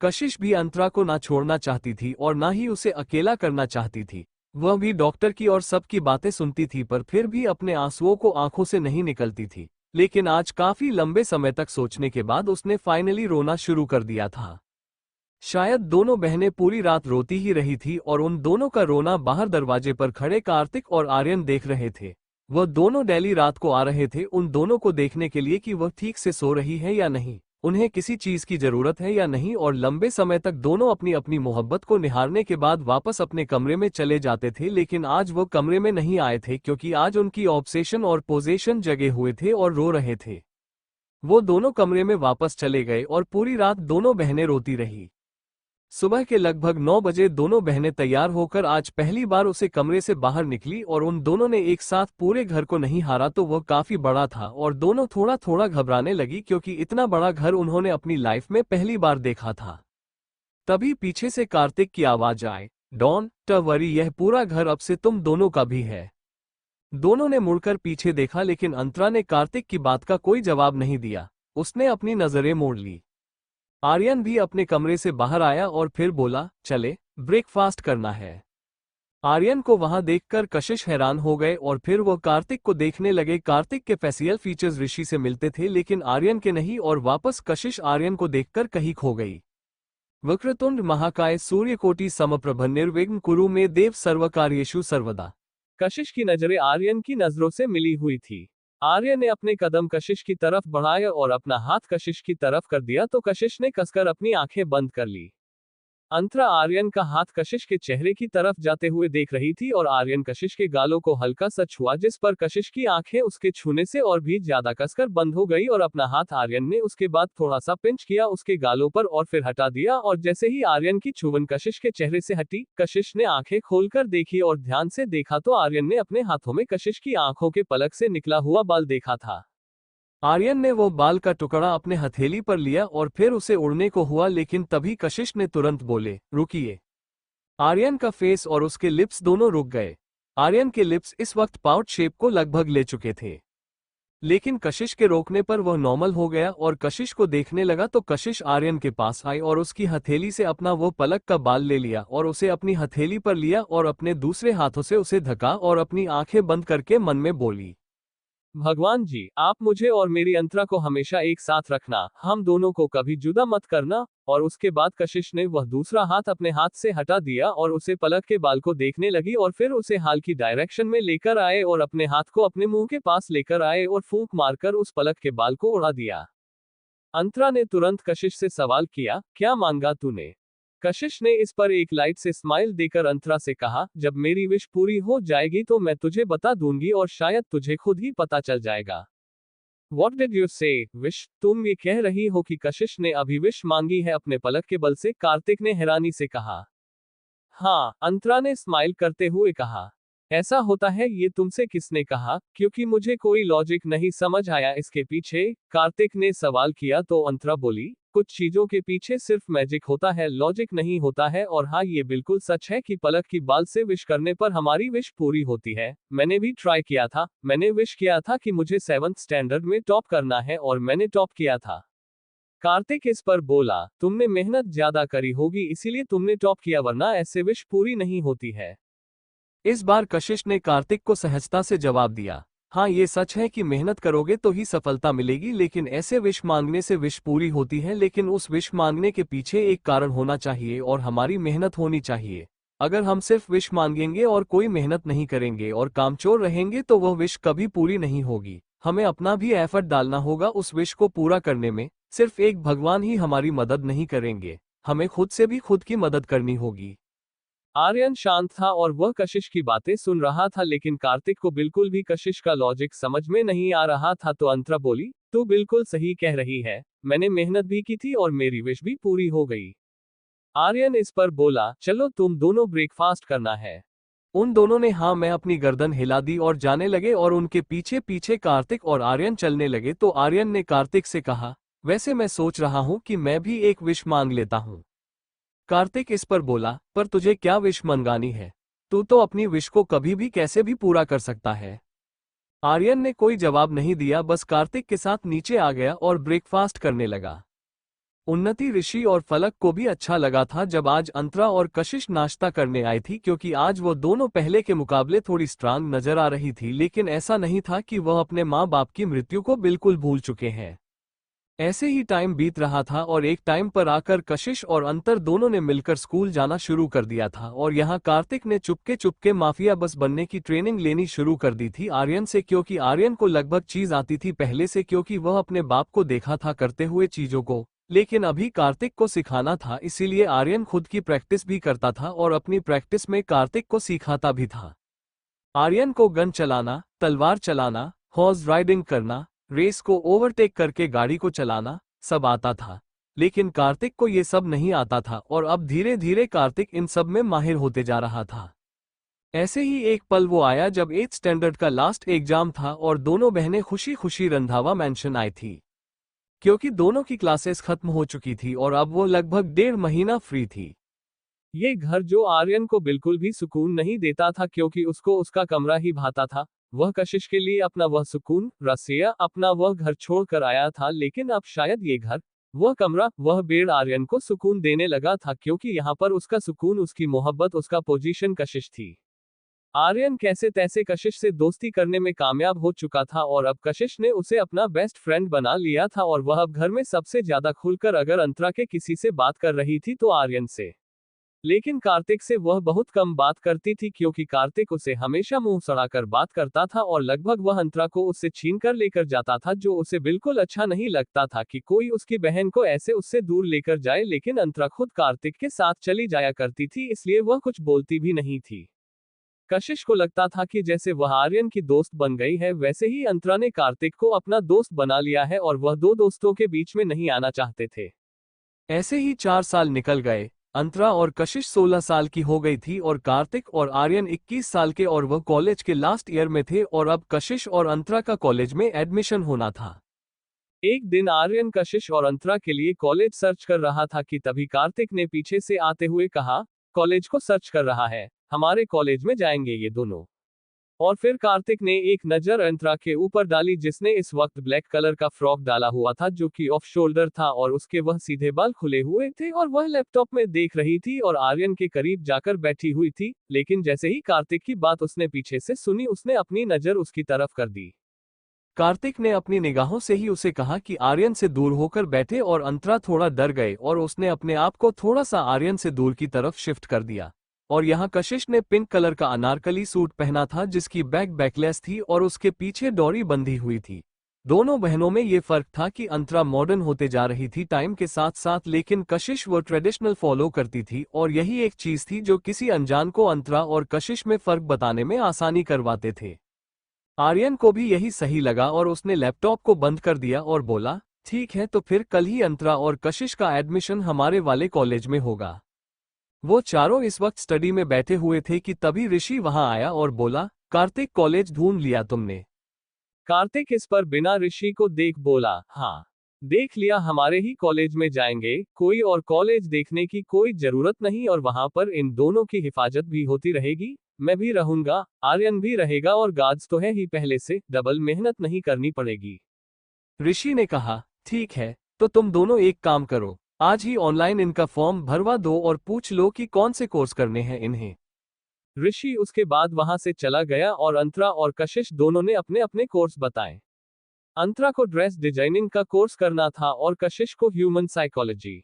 कशिश भी अंतरा को ना छोड़ना चाहती थी और ना ही उसे अकेला करना चाहती थी। वह भी डॉक्टर की और सबकी बातें सुनती थी, पर फिर भी अपने आंसुओं को आंखों से नहीं निकलती थी। लेकिन आज काफी लंबे समय तक सोचने के बाद उसने फाइनली रोना शुरू कर दिया था। शायद दोनों बहनें पूरी रात रोती ही रही थी और उन दोनों का रोना बाहर दरवाजे पर खड़े कार्तिक और आर्यन देख रहे थे। वह दोनों डेली रात को आ रहे थे उन दोनों को देखने के लिए कि वह ठीक से सो रही है या नहीं, उन्हें किसी चीज की जरूरत है या नहीं, और लंबे समय तक दोनों अपनी अपनी मोहब्बत को निहारने के बाद वापस अपने कमरे में चले जाते थे। लेकिन आज वो कमरे में नहीं आए थे, क्योंकि आज उनकी ऑब्सेशन और पोजेशन जगे हुए थे और रो रहे थे। वो दोनों कमरे में वापस चले गए और पूरी रात दोनों बहनें रोती रही। सुबह के लगभग 9 बजे दोनों बहनें तैयार होकर आज पहली बार उसे कमरे से बाहर निकली और उन दोनों ने एक साथ पूरे घर को नहीं हारा तो वह काफी बड़ा था और दोनों थोड़ा थोड़ा घबराने लगी, क्योंकि इतना बड़ा घर उन्होंने अपनी लाइफ में पहली बार देखा था। तभी पीछे से कार्तिक की आवाज आए, डॉन टवरी, यह पूरा घर अब से तुम दोनों का भी है। दोनों ने मुड़कर पीछे देखा, लेकिन अंतरा ने कार्तिक की बात का कोई जवाब नहीं दिया। उसने अपनी नजरें मोड़ ली। आर्यन भी अपने कमरे से बाहर आया और फिर बोला, चले ब्रेकफास्ट करना है। आर्यन को वहां देखकर कशिश हैरान हो गए और फिर वो कार्तिक को देखने लगे। कार्तिक के फेसियल फीचर्स ऋषि से मिलते थे, लेकिन आर्यन के नहीं, और वापस कशिश आर्यन को देखकर कहीं खो गई। वक्रतुंड महाकाय सूर्यकोटि समप्रभ निर्विघ्न कुरु मे देव सर्वकार्येषु सर्वदा। कशिश की नजरें आर्यन की नजरों से मिली हुई थी। आर्यन ने अपने कदम कशिश की तरफ बढ़ाए और अपना हाथ कशिश की तरफ कर दिया तो कशिश ने कसकर अपनी आंखें बंद कर ली। अंतरा आर्यन का हाथ कशिश के चेहरे की तरफ जाते हुए देख रही थी और आर्यन कशिश के गालों को हल्का सा छुआ, जिस पर कशिश की आंखें उसके छूने से और भी ज्यादा कसकर बंद हो गई और अपना हाथ आर्यन ने उसके बाद थोड़ा सा पिंच किया उसके गालों पर और फिर हटा दिया। और जैसे ही आर्यन की छुवन कशिश के चेहरे से हटी, कशिश ने आंखें खोलकर देखी और ध्यान से देखा तो आर्यन ने अपने हाथों में कशिश की आंखों के पलक से निकला हुआ बाल देखा था। आर्यन ने वो बाल का टुकड़ा अपने हथेली पर लिया और फिर उसे उड़ने को हुआ, लेकिन तभी कशिश ने तुरंत बोले, रुकिए। आर्यन का फेस और उसके लिप्स दोनों रुक गए। आर्यन के लिप्स इस वक्त पाउट शेप को लगभग ले चुके थे, लेकिन कशिश के रोकने पर वह नॉर्मल हो गया और कशिश को देखने लगा तो कशिश आर्यन के पास आई और उसकी हथेली से अपना वो पलक का बाल ले लिया और उसे अपनी हथेली पर लिया और अपने दूसरे हाथों से उसे धका और अपनी आंखें बंद करके मन में बोली, भगवान जी, आप मुझे और मेरी अंतरा को हमेशा एक साथ रखना, हम दोनों को कभी जुदा मत करना। और उसके बाद कशिश ने वह दूसरा हाथ अपने हाथ से हटा दिया और उसे पलक के बाल को देखने लगी और फिर उसे हाल की डायरेक्शन में लेकर आए और अपने हाथ को अपने मुंह के पास लेकर आए और फूंक मारकर उस पलक के बाल को उड़ा दिया। अंतरा ने तुरंत कशिश से सवाल किया, क्या मांगा तूने? कशिश ने इस पर एक लाइट से स्माइल देकर अंतरा से कहा, जब मेरी विश पूरी हो जाएगी तो मैं तुझे बता दूंगी और शायद तुझे खुद ही पता चल जाएगा। What did you say, wish? तुम ये कह रही हो कि कशिश ने अभी विश मांगी है अपने पलक के बल से? कार्तिक ने हैरानी से कहा। हाँ, अंतरा ने स्माइल करते हुए कहा। ऐसा होता है, ये तुमसे किसने कहा? क्योंकि मुझे कोई लॉजिक नहीं समझ आया इसके पीछे, कार्तिक ने सवाल किया तो अंतरा बोली, कुछ चीजों के पीछे सिर्फ मैजिक होता है, लॉजिक नहीं होता है। और हाँ, ये बिल्कुल सच है कि पलक की बाल से विश करने पर हमारी विश पूरी होती है। मैंने भी ट्राई किया था, मैंने विश किया था कि मुझे 7th स्टैंडर्ड में टॉप करना है और मैंने टॉप किया था। कार्तिक इस पर बोला, तुमने मेहनत ज्यादा करी होगी इसीलिए तुमने टॉप किया, वरना ऐसे विश पूरी नहीं होती है। इस बार कशिश ने कार्तिक को सहजता से जवाब दिया, हाँ ये सच है कि मेहनत करोगे तो ही सफलता मिलेगी, लेकिन ऐसे विश मांगने से विश पूरी होती है, लेकिन उस विश मांगने के पीछे एक कारण होना चाहिए और हमारी मेहनत होनी चाहिए। अगर हम सिर्फ विश मांगेंगे और कोई मेहनत नहीं करेंगे और कामचोर रहेंगे तो वह विश कभी पूरी नहीं होगी। हमें अपना भी एफर्ट डालना होगा उस विश को पूरा करने में। सिर्फ एक भगवान ही हमारी मदद नहीं करेंगे, हमें खुद से भी खुद की मदद करनी होगी। आर्यन शांत था और वह कशिश की बातें सुन रहा था, लेकिन कार्तिक को बिल्कुल भी कशिश का लॉजिक समझ में नहीं आ रहा था। तो अंतरा बोली, तू बिल्कुल सही कह रही है, मैंने मेहनत भी की थी और मेरी विश भी पूरी हो गई। आर्यन इस पर बोला, चलो तुम दोनों ब्रेकफास्ट करना है। उन दोनों ने हाँ मैं अपनी गर्दन हिला दी और जाने लगे और उनके पीछे पीछे कार्तिक और आर्यन चलने लगे। तो आर्यन ने कार्तिक से कहा, वैसे मैं सोच रहा हूँ कि मैं भी एक विश मांग लेता हूँ। कार्तिक इस पर बोला, पर तुझे क्या विश मंगानी है? तू तो अपनी विश को कभी भी कैसे भी पूरा कर सकता है। आर्यन ने कोई जवाब नहीं दिया, बस कार्तिक के साथ नीचे आ गया और ब्रेकफास्ट करने लगा। उन्नति, ऋषि और फलक को भी अच्छा लगा था जब आज अंतरा और कशिश नाश्ता करने आई थी, क्योंकि आज वो दोनों पहले के मुकाबले थोड़ी स्ट्रांग नजर आ रही थी, लेकिन ऐसा नहीं था कि वह अपने माँ बाप की मृत्यु को बिल्कुल भूल चुके हैं। ऐसे ही टाइम बीत रहा था और एक टाइम पर आकर कशिश और अंतर दोनों ने मिलकर स्कूल जाना शुरू कर दिया था और यहाँ कार्तिक ने चुपके चुपके माफिया बस बनने की ट्रेनिंग लेनी शुरू कर दी थी आर्यन से, क्योंकि आर्यन को लगभग चीज आती थी पहले से, क्योंकि वह अपने बाप को देखा था करते हुए चीजों को, लेकिन अभी कार्तिक को सिखाना था, इसीलिए आर्यन खुद की प्रैक्टिस भी करता था और अपनी प्रैक्टिस में कार्तिक को सिखाता भी था। आर्यन को गन चलाना, तलवार चलाना, हॉर्स राइडिंग करना, रेस को ओवरटेक करके गाड़ी को चलाना सब आता था, लेकिन कार्तिक को ये सब नहीं आता था और अब धीरे धीरे कार्तिक इन सब में माहिर होते जा रहा था। ऐसे ही एक पल वो आया जब 8th स्टैंडर्ड का लास्ट एग्जाम था और दोनों बहनें खुशी खुशी रंधावा मैंशन आई थी, क्योंकि दोनों की क्लासेस खत्म हो चुकी थी और अब वो लगभग 1.5 महीना फ्री थी। ये घर जो आर्यन को बिल्कुल भी सुकून नहीं देता था, क्योंकि उसको उसका कमरा ही भाता था। वह कशिश के लिए अपना वह सुकून, रसिया अपना वह घर छोड़कर आया था, लेकिन अब शायद ये घर, वह कमरा, वह बेड आर्यन को सुकून देने लगा था, क्योंकि यहाँ पर उसका सुकून, उसकी मोहब्बत, उसका पोजीशन कशिश थी। आर्यन कैसे तैसे कशिश से दोस्ती करने में कामयाब हो चुका था और अब कशिश ने उसे अपना बेस्ट फ्रेंड बना लिया था और वह अब घर में सबसे ज्यादा खुलकर अगर अंतरा के किसी से बात कर रही थी तो आर्यन से। लेकिन कार्तिक से वह बहुत कम बात करती थी क्योंकि कार्तिक उसे हमेशा मुंह सड़ाकर बात करता था और लगभग वह अंतरा को उससे छीन कर लेकर जाता था, जो उसे बिल्कुल अच्छा नहीं लगता था कि कोई उसकी बहन को ऐसे उससे दूर लेकर जाए। लेकिन अंतरा खुद कार्तिक के साथ चली जाया करती थी, इसलिए वह कुछ बोलती भी नहीं थी। कशिश को लगता था कि जैसे वह आर्यन की दोस्त बन गई है, वैसे ही अंतरा ने कार्तिक को अपना दोस्त बना लिया है और वह दो दोस्तों के बीच में नहीं आना चाहते थे। ऐसे ही 4 साल निकल गए। अंतरा और कशिश 16 साल की हो गई थी और कार्तिक और आर्यन 21 साल के, और वह कॉलेज के लास्ट ईयर में थे और अब कशिश और अंतरा का कॉलेज में एडमिशन होना था। एक दिन आर्यन कशिश और अंतरा के लिए कॉलेज सर्च कर रहा था कि तभी कार्तिक ने पीछे से आते हुए कहा, कॉलेज को सर्च कर रहा है, हमारे कॉलेज में जाएंगे ये दोनों। और फिर कार्तिक ने एक नजर अंतरा के ऊपर डाली, जिसने इस वक्त ब्लैक कलर का फ्रॉक डाला हुआ था जो कि ऑफ शोल्डर था और उसके वह सीधे बाल खुले हुए थे और वह लैपटॉप में देख रही थी और आर्यन के करीब जाकर बैठी हुई थी। लेकिन जैसे ही कार्तिक की बात उसने पीछे से सुनी, उसने अपनी नजर उसकी तरफ कर दी। कार्तिक ने अपनी निगाहों से ही उसे कहा कि आर्यन से दूर होकर बैठे, और अंतरा थोड़ा डर गए और उसने अपने आप को थोड़ा सा आर्यन से दूर की तरफ शिफ्ट कर दिया। और यहाँ कशिश ने पिंक कलर का अनारकली सूट पहना था जिसकी बैक बैकलेस थी और उसके पीछे डोरी बंधी हुई थी। दोनों बहनों में ये फर्क था कि अंतरा मॉडर्न होते जा रही थी टाइम के साथ साथ, लेकिन कशिश वो ट्रेडिशनल फॉलो करती थी, और यही एक चीज थी जो किसी अनजान को अंतरा और कशिश में फर्क बताने में आसानी करवाते थे। आर्यन को भी यही सही लगा और उसने लैपटॉप को बंद कर दिया और बोला, ठीक है, तो फिर कल ही अंतरा और कशिश का एडमिशन हमारे वाले कॉलेज में होगा। वो चारों इस वक्त स्टडी में बैठे हुए थे कि तभी ऋषि वहां आया और बोला, कार्तिक, कॉलेज ढूंढ लिया तुमने? कार्तिक इस पर बिना ऋषि को देख बोला, हाँ देख लिया, हमारे ही कॉलेज में जाएंगे, कोई और कॉलेज देखने की कोई जरूरत नहीं, और वहां पर इन दोनों की हिफाजत भी होती रहेगी, मैं भी रहूंगा, आर्यन भी रहेगा, और गार्ड्स तो है ही पहले से, डबल मेहनत नहीं करनी पड़ेगी। ऋषि ने कहा, ठीक है, तो तुम दोनों एक काम करो, आज ही ऑनलाइन इनका फॉर्म भरवा दो और पूछ लो कि कौन से कोर्स करने हैं इन्हें। ऋषि उसके बाद वहां से चला गया और अंतरा और कशिश दोनों ने अपने अपने कोर्स बताए। अंतरा को ड्रेस डिजाइनिंग का कोर्स करना था और कशिश को ह्यूमन साइकोलॉजी।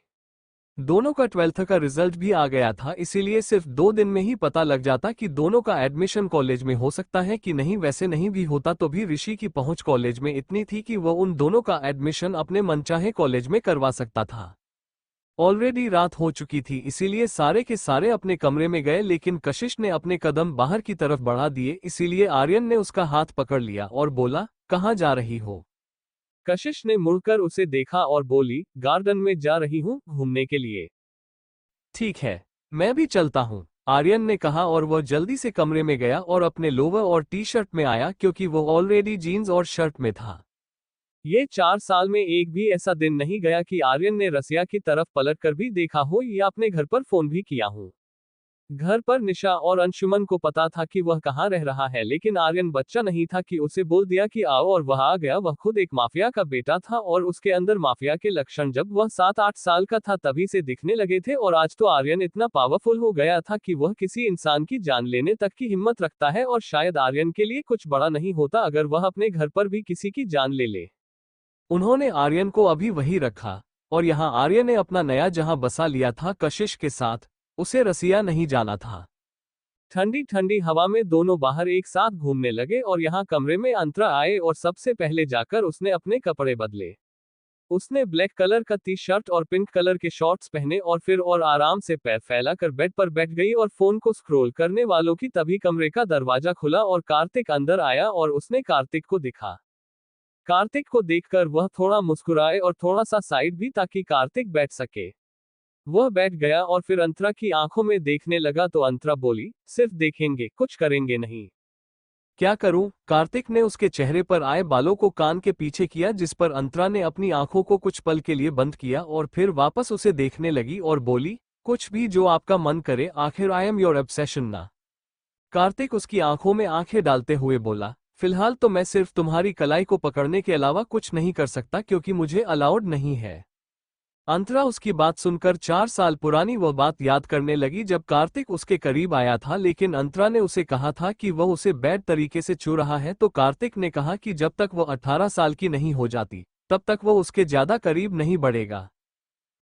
दोनों का 12th का रिजल्ट भी आ गया था, इसीलिए सिर्फ 2 दिन में ही पता लग जाता कि दोनों का एडमिशन कॉलेज में हो सकता है कि नहीं। वैसे नहीं भी होता तो भी ऋषि की पहुंच कॉलेज में इतनी थी कि वह उन दोनों का एडमिशन अपने मनचाहे कॉलेज में करवा सकता था। ऑलरेडी रात हो चुकी थी, इसीलिए सारे के सारे अपने कमरे में गए, लेकिन कशिश ने अपने कदम बाहर की तरफ बढ़ा दिए, इसीलिए आर्यन ने उसका हाथ पकड़ लिया और बोला, कहाँ जा रही हो? कशिश ने मुड़कर उसे देखा और बोली, गार्डन में जा रही हूँ घूमने के लिए। ठीक है, मैं भी चलता हूँ, आर्यन ने कहा, और वह जल्दी से कमरे में गया और अपने लोवर और टी शर्ट में आया क्योंकि वो ऑलरेडी जीन्स और शर्ट में था। ये 4 साल में एक भी ऐसा दिन नहीं गया कि आर्यन ने रसिया की तरफ पलट कर भी देखा हो या अपने घर पर फोन भी किया हो। घर पर निशा और अंशुमन को पता था कि वह कहाँ रह रहा है, लेकिन आर्यन बच्चा नहीं था कि उसे बोल दिया कि आओ, और वह आ गया। वह खुद एक माफिया का बेटा था और उसके अंदर माफिया के लक्षण जब वह 7-8 साल का था तभी से दिखने लगे थे, और आज तो आर्यन इतना पावरफुल हो गया था कि वह किसी इंसान की जान लेने तक की हिम्मत रखता है, और शायद आर्यन के लिए कुछ बड़ा नहीं होता अगर वह अपने घर पर भी किसी की जान ले ले। उन्होंने आर्यन को अभी वही रखा, और यहाँ आर्यन ने अपना नया जहां बसा लिया था कशिश के साथ, उसे रसिया नहीं जाना था। ठंडी ठंडी हवा में दोनों बाहर एक साथ घूमने लगे और यहाँ कमरे में अंतरा आए और सबसे पहले जाकर उसने अपने कपड़े बदले। उसने ब्लैक कलर का टी शर्ट और पिंक कलर के शॉर्ट्स पहने और फिर और आराम से पैर फैलाकर बेड पर बैठ गई और फोन को स्क्रॉल करने वालों की तभी कमरे का दरवाजा खुला और कार्तिक अंदर आया और उसने कार्तिक को देखा। कार्तिक को देखकर वह थोड़ा मुस्कुराए और थोड़ा सा साइड भी ताकि कार्तिक बैठ सके। वह बैठ गया और फिर अंतरा की आंखों में देखने लगा तो अंतरा बोली, सिर्फ देखेंगे, कुछ करेंगे नहीं। क्या करूं? कार्तिक ने उसके चेहरे पर आए बालों को कान के पीछे किया, जिस पर अंतरा ने अपनी आंखों को कुछ पल के लिए बंद किया और फिर वापस उसे देखने लगी और बोली, कुछ भी जो आपका मन करे, आखिर आई एम योर ऑब्सेशन ना। कार्तिक उसकी आंखों में आंखें डालते हुए बोला, फिलहाल तो मैं सिर्फ तुम्हारी कलाई को पकड़ने के अलावा कुछ नहीं कर सकता क्योंकि मुझे अलाउड नहीं है। अंतरा उसकी बात सुनकर 4 साल पुरानी वह बात याद करने लगी जब कार्तिक उसके करीब आया था, लेकिन अंतरा ने उसे कहा था कि वह उसे बैड तरीके से छू रहा है, तो कार्तिक ने कहा कि जब तक वह 18 साल की नहीं हो जाती तब तक वह उसके ज्यादा करीब नहीं बढ़ेगा।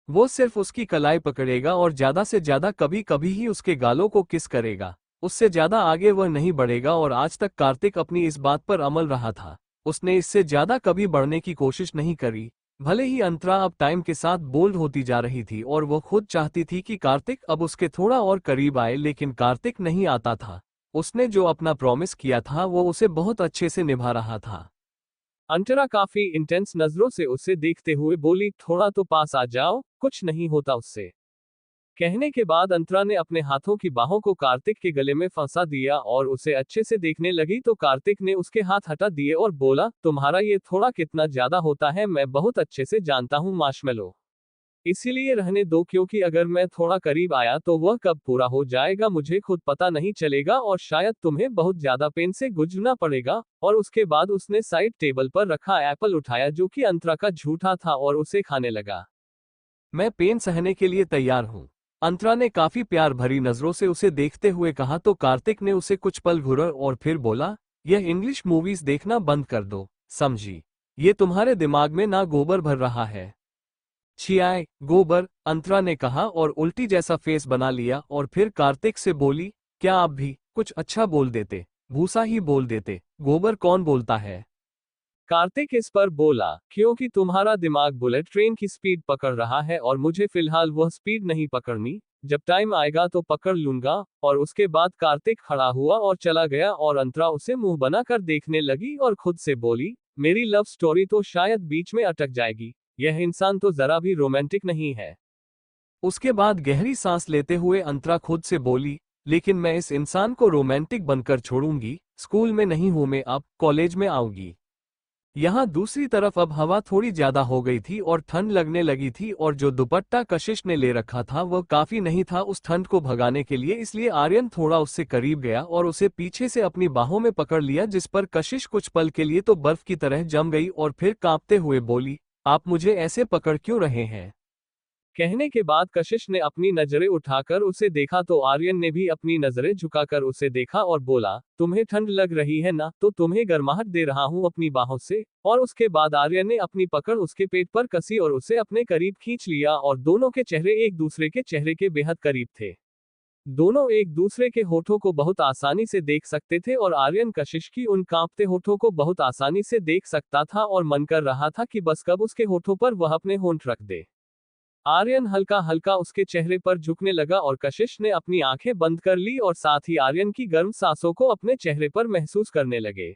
वो सिर्फ उसकी कलाई पकड़ेगा और ज्यादा से ज्यादा कभी कभी ही उसके गालों को किस करेगा। उससे ज्यादा आगे वह नहीं बढ़ेगा और आज तक कार्तिक अपनी इस बात पर अमल रहा था। उसने इससे ज्यादा कभी बढ़ने की कोशिश नहीं करी। भले ही अंतरा अब टाइम के साथ बोल्ड होती जा रही थी और वो खुद चाहती थी कि कार्तिक अब उसके थोड़ा और करीब आए, लेकिन कार्तिक नहीं आता था। उसने जो अपना प्रॉमिस किया था वो उसे बहुत अच्छे से निभा रहा था। अंतरा काफी इंटेंस नजरों से उसे देखते हुए बोली, थोड़ा तो पास आ जाओ, कुछ नहीं होता उससे। कहने के बाद अंतरा ने अपने हाथों की बाहों को कार्तिक के गले में फंसा दिया और उसे अच्छे से देखने लगी तो कार्तिक ने उसके हाथ हटा दिए और बोला, तुम्हारा ये थोड़ा कितना ज्यादा होता है मैं बहुत अच्छे से जानता हूँ मार्शमेलो। इसीलिए रहने दो, क्योंकि अगर मैं थोड़ा करीब आया तो वह कब पूरा हो जाएगा मुझे खुद पता नहीं चलेगा और शायद तुम्हें बहुत ज्यादा पेन से गुजरना पड़ेगा। और उसके बाद उसने साइड टेबल पर रखा एप्पल उठाया जो कि अंतरा का झूठा था और उसे खाने लगा। मैं पेन सहने के लिए तैयार हूँ, अंतरा ने काफी प्यार भरी नजरों से उसे देखते हुए कहा तो कार्तिक ने उसे कुछ पल घूरा और फिर बोला, यह इंग्लिश मूवीज देखना बंद कर दो, समझी? ये तुम्हारे दिमाग में ना गोबर भर रहा है। छियाए गोबर, अंतरा ने कहा और उल्टी जैसा फेस बना लिया और फिर कार्तिक से बोली, क्या आप भी कुछ अच्छा बोल देते, भूसा ही बोल देते, गोबर कौन बोलता है? कार्तिक इस पर बोला, क्योंकि तुम्हारा दिमाग बुलेट ट्रेन की स्पीड पकड़ रहा है और मुझे फिलहाल वह स्पीड नहीं पकड़नी, जब टाइम आएगा तो पकड़ लूंगा। और उसके बाद कार्तिक खड़ा हुआ और चला गया और अंतरा उसे मुंह बनाकर देखने लगी और खुद से बोली, मेरी लव स्टोरी तो शायद बीच में अटक जाएगी, यह इंसान तो जरा भी रोमांटिक नहीं है। उसके बाद गहरी सांस लेते हुए अंतरा खुद से बोली, लेकिन मैं इस इंसान को रोमांटिक बनकर छोड़ूंगी, स्कूल में नहीं हूं मैं, अब कॉलेज में आऊंगी। यहाँ दूसरी तरफ अब हवा थोड़ी ज्यादा हो गई थी और ठंड लगने लगी थी और जो दुपट्टा कशिश ने ले रखा था वह काफी नहीं था उस ठंड को भगाने के लिए, इसलिए आर्यन थोड़ा उससे करीब गया और उसे पीछे से अपनी बाहों में पकड़ लिया, जिस पर कशिश कुछ पल के लिए तो बर्फ की तरह जम गई और फिर कांपते हुए बोली, आप मुझे ऐसे पकड़ क्यों रहे हैं? कहने के बाद कशिश ने अपनी नजरें उठाकर उसे देखा तो आर्यन ने भी अपनी नजरें झुकाकर उसे देखा और बोला, तुम्हें ठंड लग रही है ना, तो तुम्हें गर्माहट दे रहा हूं अपनी बाहों से। और उसके बाद आर्यन ने अपनी पकड़ उसके पेट पर कसी और उसे अपने करीब खींच लिया और दोनों के चेहरे एक दूसरे के चेहरे के बेहद करीब थे। दोनों एक दूसरे के होठों को बहुत आसानी से देख सकते थे और आर्यन कशिश की उन कांपते होठों को बहुत आसानी से देख सकता था और मन कर रहा था कि बस कब उसके होठों पर वह अपने होंठ रख दे। आर्यन हल्का हल्का उसके चेहरे पर झुकने लगा और कशिश ने अपनी आंखें बंद कर ली और साथ ही आर्यन की गर्म सांसों को अपने चेहरे पर महसूस करने लगे।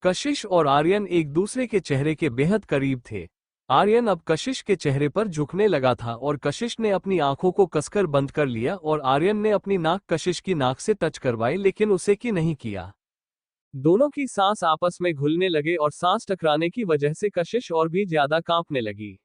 कशिश और आर्यन एक दूसरे के चेहरे के बेहद करीब थे। आर्यन अब कशिश के चेहरे पर झुकने लगा था और कशिश ने अपनी आंखों को कसकर बंद कर लिया और आर्यन ने अपनी नाक कशिश की नाक से टच करवाई, लेकिन उसे की नहीं किया। दोनों की सांस आपस में घुलने लगे और सांस टकराने की वजह से कशिश और भी ज्यादा कांपने लगी।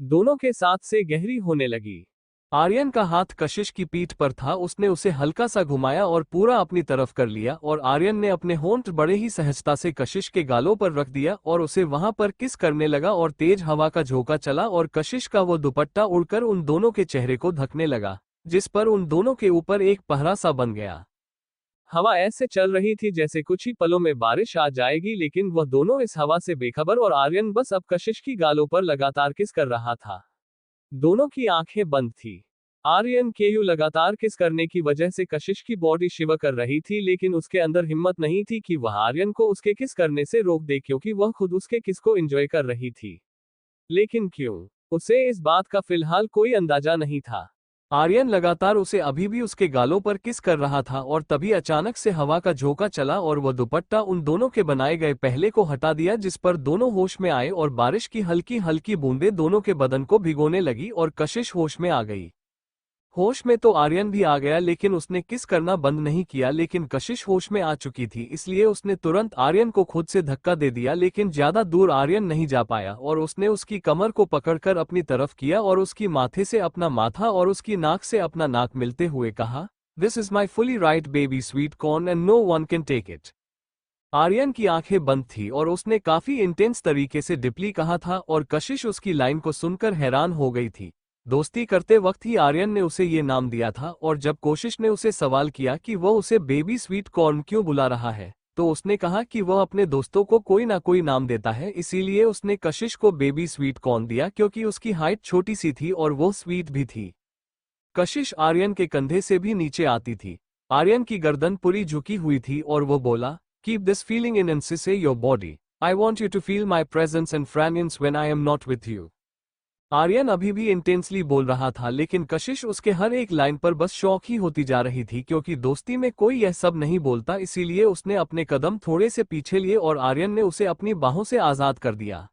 दोनों के साथ से गहरी होने लगी। आर्यन का हाथ कशिश की पीठ पर था, उसने उसे हल्का सा घुमाया और पूरा अपनी तरफ कर लिया और आर्यन ने अपने होंठ बड़े ही सहजता से कशिश के गालों पर रख दिया और उसे वहां पर किस करने लगा और तेज हवा का झोंका चला और कशिश का वो दुपट्टा उड़कर उन दोनों के चेहरे को ढकने लगा, जिस पर उन दोनों के ऊपर एक पहरा सा बन गया। हवा ऐसे चल रही थी जैसे कुछ ही पलों में बारिश आ जाएगी, लेकिन वह दोनों इस हवा से बेखबर और आर्यन बस अब कशिश की गालों पर लगातार किस कर रहा था। दोनों की आंखें बंद थी। आर्यन के लगातार किस करने की वजह से कशिश की बॉडी शिवर कर रही थी, लेकिन उसके अंदर हिम्मत नहीं थी कि वह आर्यन को उसके किस करने से रोक दे, क्योंकि वह खुद उसके किस को एंजॉय कर रही थी। लेकिन क्यों, उसे इस बात का फिलहाल कोई अंदाजा नहीं था। आर्यन लगातार उसे अभी भी उसके गालों पर किस कर रहा था और तभी अचानक से हवा का झोंका चला और वह दुपट्टा उन दोनों के बनाए गए पहले को हटा दिया, जिस पर दोनों होश में आए और बारिश की हल्की हल्की बूंदें दोनों के बदन को भिगोने लगी और कशिश होश में आ गई। होश में तो आर्यन भी आ गया, लेकिन उसने किस करना बंद नहीं किया, लेकिन कशिश होश में आ चुकी थी, इसलिए उसने तुरंत आर्यन को खुद से धक्का दे दिया, लेकिन ज्यादा दूर आर्यन नहीं जा पाया और उसने उसकी कमर को पकड़कर अपनी तरफ किया और उसकी माथे से अपना माथा और उसकी नाक से अपना नाक मिलते हुए कहा, this is my fully right baby sweet corn and no one can take it. Aryan की आंखें बंद थी और उसने काफी इंटेंस तरीके से डिपली कहा था और कशिश उसकी लाइन को सुनकर हैरान हो गई थी। दोस्ती करते वक्त ही आर्यन ने उसे ये नाम दिया था और जब कोशिश ने उसे सवाल किया कि वह उसे बेबी स्वीट कॉर्न क्यों बुला रहा है, तो उसने कहा कि वह अपने दोस्तों को कोई ना कोई नाम देता है, इसीलिए उसने कशिश को बेबी स्वीट कॉर्न दिया क्योंकि उसकी हाइट छोटी सी थी और वो स्वीट भी थी। कशिश आर्यन के कंधे से भी नीचे आती थी। आर्यन की गर्दन पूरी झुकी हुई थी और वो बोला, keep this feeling in encase your body. I want you to feel my presence and fragrance when I am not with you. Aryan अभी भी इंटेंसली बोल रहा था, लेकिन कशिश उसके हर एक लाइन पर बस शौक ही होती जा रही थी क्योंकि दोस्ती में कोई यह सब नहीं बोलता, इसीलिए उसने अपने कदम थोड़े से पीछे लिए और आर्यन ने उसे अपनी बाहों से आज़ाद कर दिया।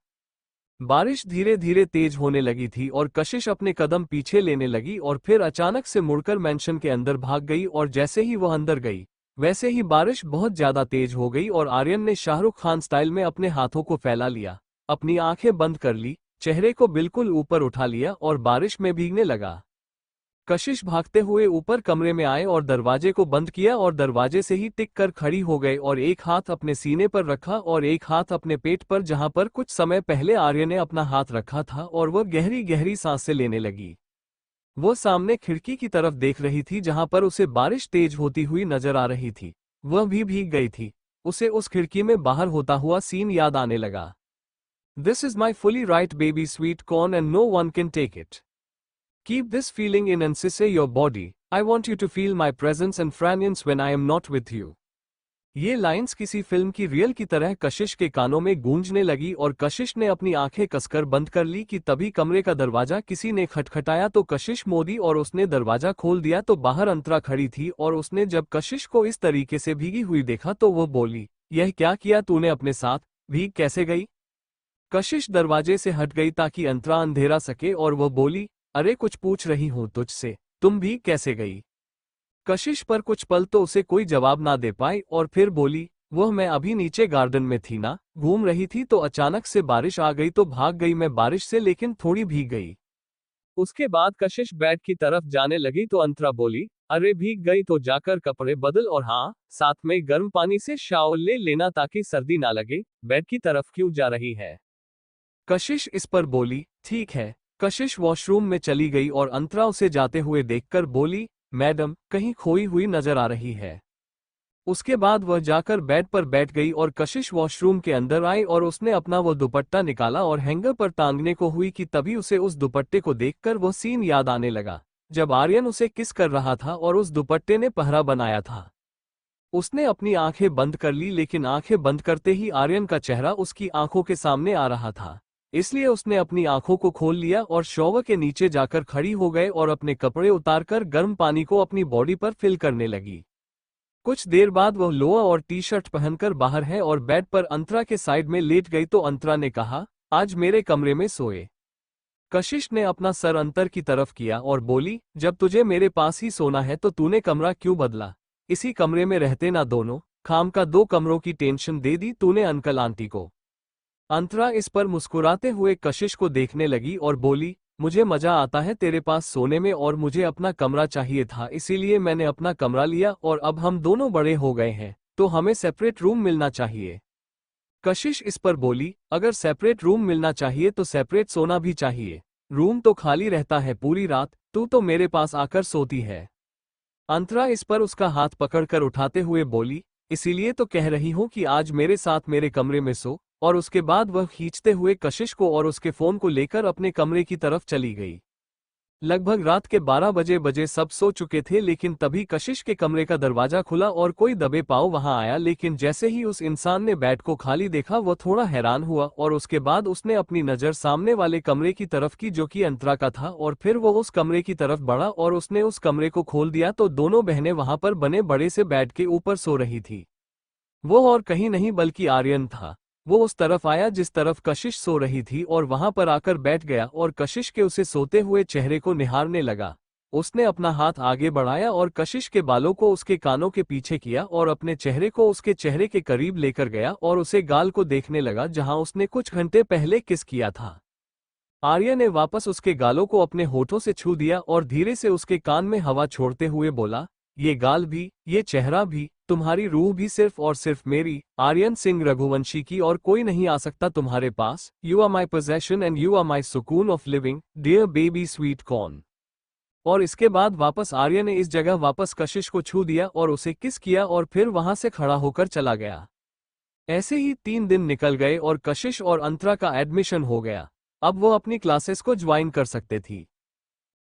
बारिश धीरे धीरे तेज होने लगी थी और कशिश अपने कदम पीछे लेने लगी और फिर अचानक से मुड़कर मैंशन के अंदर भाग गई और जैसे ही वह अंदर गई वैसे ही बारिश बहुत ज्यादा तेज हो गई और आर्यन ने शाहरुख खान स्टाइल में अपने हाथों को फैला लिया, अपनी आंखें बंद कर ली, चेहरे को बिल्कुल ऊपर उठा लिया और बारिश में भीगने लगा। कशिश भागते हुए ऊपर कमरे में आए और दरवाजे को बंद किया और दरवाजे से ही टिक कर खड़ी हो गए और एक हाथ अपने सीने पर रखा और एक हाथ अपने पेट पर जहां पर कुछ समय पहले आर्य ने अपना हाथ रखा था और वह गहरी गहरी सांसें लेने लगी। वो सामने खिड़की की तरफ देख रही थी जहां पर उसे बारिश तेज होती हुई नजर आ रही थी। वह भी भीग गई थी। उसे उस खिड़की में बाहर होता हुआ सीन याद आने लगा। This is my fully right baby sweet corn and no one can take it. Keep this feeling in and say your body. I want you to feel my presence and fragrance when I am not with you. ये lines किसी film की real की तरह कशिश के कानों में गूंजने लगी और कशिश ने अपनी आंखें कसकर बंद कर ली कि तभी कमरे का दरवाजा किसी ने खटखटाया तो कशिश मोदी और उसने दरवाजा खोल दिया तो बाहर अंतरा खड़ी थी और उसने जब कशिश को इस तरीके से भीगी हुई देखा तो वो बोली, यह क्या किया तूने अपने साथ, भीग कैसे गई? कशिश दरवाजे से हट गई ताकि अंतरा अंधेरा सके और वो बोली, अरे कुछ पूछ रही हूं तुझसे, तुम भी कैसे गई? कशिश पर कुछ पल तो उसे कोई जवाब ना दे पाई और फिर बोली, वह मैं अभी नीचे गार्डन में थी ना, घूम रही थी तो अचानक से बारिश आ गई तो भाग गई मैं बारिश से, लेकिन थोड़ी भीग गई। उसके बाद कशिश बेड की तरफ जाने लगी तो अंतरा बोली, अरे भीग गई तो जाकर कपड़े बदल और हाँ, साथ में गर्म पानी से शावर ले लेना ताकि सर्दी ना लगे, बेड की तरफ क्यों जा रही है? कशिश इस पर बोली, ठीक है। कशिश वॉशरूम में चली गई और अंतरा उसे जाते हुए देखकर बोली, मैडम कहीं खोई हुई नजर आ रही है। उसके बाद वह जाकर बेड पर बैठ गई और कशिश वॉशरूम के अंदर आई और उसने अपना वो दुपट्टा निकाला और हैंगर पर टांगने को हुई कि तभी उसे उस दुपट्टे को देखकर वो सीन याद आने लगा जब आर्यन उसे किस कर रहा था और उस दुपट्टे ने पहरा बनाया था। उसने अपनी आंखें बंद कर ली, लेकिन आंखें बंद करते ही आर्यन का चेहरा उसकी आंखों के सामने आ रहा था, इसलिए उसने अपनी आंखों को खोल लिया और शॉवर के नीचे जाकर खड़ी हो गए और अपने कपड़े उतारकर गर्म पानी को अपनी बॉडी पर फिल करने लगी। कुछ देर बाद वह लोअर और टी शर्ट पहनकर बाहर है और बेड पर अंतरा के साइड में लेट गई तो अंतरा ने कहा, आज मेरे कमरे में सोए। कशिश ने अपना सर अंतर की तरफ किया और बोली, जब तुझे मेरे पास ही सोना है तो तूने कमरा क्यों बदला? इसी कमरे में रहते ना दोनों, खाम का 2 कमरों की टेंशन दे दी तूने अंकल आंटी को। अंतरा इस पर मुस्कुराते हुए कशिश को देखने लगी और बोली, मुझे मजा आता है तेरे पास सोने में और मुझे अपना कमरा चाहिए था, इसीलिए मैंने अपना कमरा लिया और अब हम दोनों बड़े हो गए हैं तो हमें सेपरेट रूम मिलना चाहिए। कशिश इस पर बोली, अगर सेपरेट रूम मिलना चाहिए तो सेपरेट सोना भी चाहिए, रूम तो खाली रहता है पूरी रात, तू तो मेरे पास आकर सोती है। अंतरा इस पर उसका हाथ पकड़कर उठाते हुए बोली, इसीलिए तो कह रही हूं कि आज मेरे साथ मेरे कमरे में सो। और उसके बाद वह खींचते हुए कशिश को और उसके फोन को लेकर अपने कमरे की तरफ चली गई। लगभग रात के 12 बजे सब सो चुके थे, लेकिन तभी कशिश के कमरे का दरवाजा खुला और कोई दबे पांव वहां आया, लेकिन जैसे ही उस इंसान ने बेड को खाली देखा वह थोड़ा हैरान हुआ और उसके बाद उसने अपनी नजर सामने वाले कमरे की तरफ की जो कि अंतरा का था और फिर वो उस कमरे की तरफ बढ़ा और उसने उस कमरे को खोल दिया तो दोनों बहनें वहां पर बने बड़े से बेड के ऊपर सो रही थी। वो और कहीं नहीं बल्कि आर्यन था। वो उस तरफ आया जिस तरफ कशिश सो रही थी और वहां पर आकर बैठ गया और कशिश के उसे सोते हुए चेहरे को निहारने लगा। उसने अपना हाथ आगे बढ़ाया और कशिश के बालों को उसके कानों के पीछे किया और अपने चेहरे को उसके चेहरे के करीब लेकर गया और उसे गाल को देखने लगा जहां उसने कुछ घंटे पहले किस किया था। आर्य ने वापस उसके गालों को अपने होठों से छू दिया और धीरे से उसके कान में हवा छोड़ते हुए बोला, ये गाल भी, ये चेहरा भी, तुम्हारी रूह भी सिर्फ और सिर्फ मेरी, आर्यन सिंह रघुवंशी की, और कोई नहीं आ सकता तुम्हारे पास। You are my possession and you are my सुकून of living, dear baby sweet corn. और इसके बाद वापस आर्य ने इस जगह वापस कशिश को छू दिया और उसे किस किया और फिर वहां से खड़ा होकर चला गया। ऐसे ही 3 दिन निकल गए और कशिश और अंतरा का एडमिशन हो गया। अब वो अपनी क्लासेस को ज्वाइन कर सकते थी।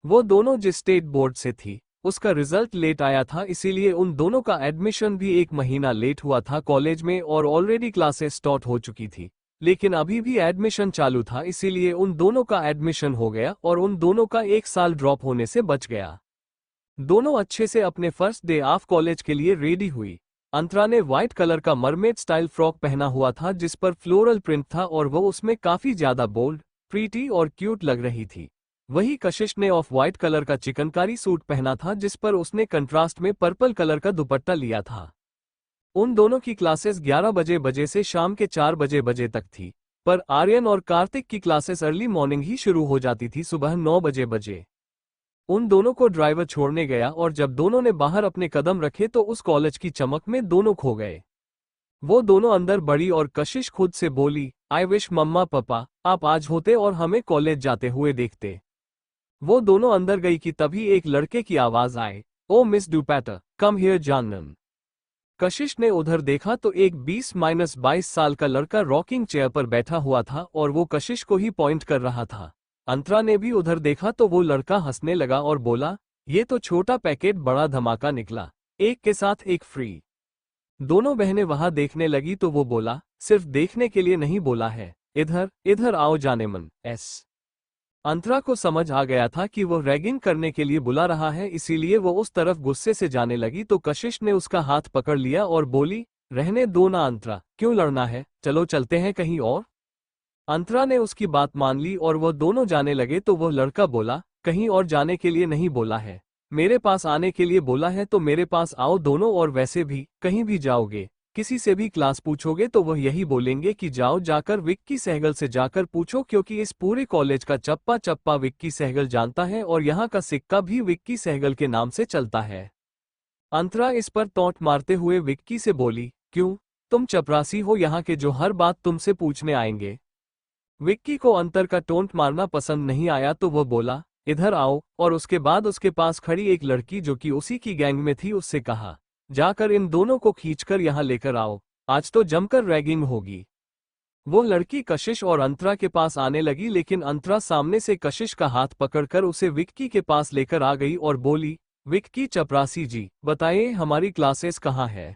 वो दोनों जिस स्टेट बोर्ड से थी उसका रिजल्ट लेट आया था, इसीलिए उन दोनों का एडमिशन भी 1 महीना लेट हुआ था कॉलेज में, और ऑलरेडी क्लासेस स्टार्ट हो चुकी थी लेकिन अभी भी एडमिशन चालू था, इसीलिए उन दोनों का एडमिशन हो गया और उन दोनों का 1 साल ड्रॉप होने से बच गया। दोनों अच्छे से अपने फर्स्ट डे ऑफ कॉलेज के लिए रेडी हुई। अंतरा ने व्हाइट कलर का मरमेड स्टाइल फ्रॉक पहना हुआ था जिस पर फ्लोरल प्रिंट था और वो उसमें काफी ज्यादा बोल्ड, प्रीटी और क्यूट लग रही थी। वही कशिश ने ऑफ व्हाइट कलर का चिकनकारी सूट पहना था जिस पर उसने कंट्रास्ट में पर्पल कलर का दुपट्टा लिया था। उन दोनों की क्लासेस 11 बजे से शाम के 4 बजे तक थी, पर आर्यन और कार्तिक की क्लासेस अर्ली मॉर्निंग ही शुरू हो जाती थी, सुबह 9 बजे। उन दोनों को ड्राइवर छोड़ने गया और जब दोनों ने बाहर अपने कदम रखे तो उस कॉलेज की चमक में दोनों खो गए। वो दोनों अंदर बढ़ी और कशिश खुद से बोली, आई विश मम्मा पापा आप आज होते और हमें कॉलेज जाते हुए देखते। वो दोनों अंदर गई कि तभी एक लड़के की आवाज आए, ओ मिस डुपैटर कम हियर जानन। कशिश ने उधर देखा तो एक 20-22 साल का लड़का रॉकिंग चेयर पर बैठा हुआ था और वो कशिश को ही पॉइंट कर रहा था। अंतरा ने भी उधर देखा तो वो लड़का हंसने लगा और बोला, ये तो छोटा पैकेट बड़ा धमाका निकला, एक के साथ एक फ्री। दोनों बहनें वहां देखने लगी तो वो बोला, सिर्फ देखने के लिए नहीं बोला है, इधर इधर आओ जाने मन एस। अंतरा को समझ आ गया था कि वो रैगिंग करने के लिए बुला रहा है, इसीलिए वो उस तरफ गुस्से से जाने लगी तो कशिश ने उसका हाथ पकड़ लिया और बोली, रहने दो ना अंतरा, क्यों लड़ना है, चलो चलते हैं कहीं और। अंतरा ने उसकी बात मान ली और वो दोनों जाने लगे तो वो लड़का बोला, कहीं और जाने के लिए नहीं बोला है, मेरे पास आने के लिए बोला है, तो मेरे पास आओ दोनों, और वैसे भी कहीं भी जाओगे किसी से भी क्लास पूछोगे तो वह यही बोलेंगे कि जाओ जाकर विक्की सहगल से जाकर पूछो, क्योंकि इस पूरे कॉलेज का चप्पा चप्पा विक्की सहगल जानता है और यहाँ का सिक्का भी विक्की सहगल के नाम से चलता है। अंतरा इस पर टॉन्ट मारते हुए विक्की से बोली, क्यों, तुम चपरासी हो यहाँ के जो हर बात तुमसे पूछने आएंगे। विक्की को अंतर का टोंट मारना पसंद नहीं आया तो वह बोला, इधर आओ, और उसके बाद उसके पास खड़ी एक लड़की जो कि उसी की गैंग में थी उससे कहा, जाकर इन दोनों को खींचकर यहाँ लेकर आओ, आज तो जमकर रैगिंग होगी। वो लड़की कशिश और अंतरा के पास आने लगी लेकिन अंतरा सामने से कशिश का हाथ पकड़कर उसे विक्की के पास लेकर आ गई और बोली, विक्की चपरासी जी बताइए हमारी क्लासेस कहाँ है।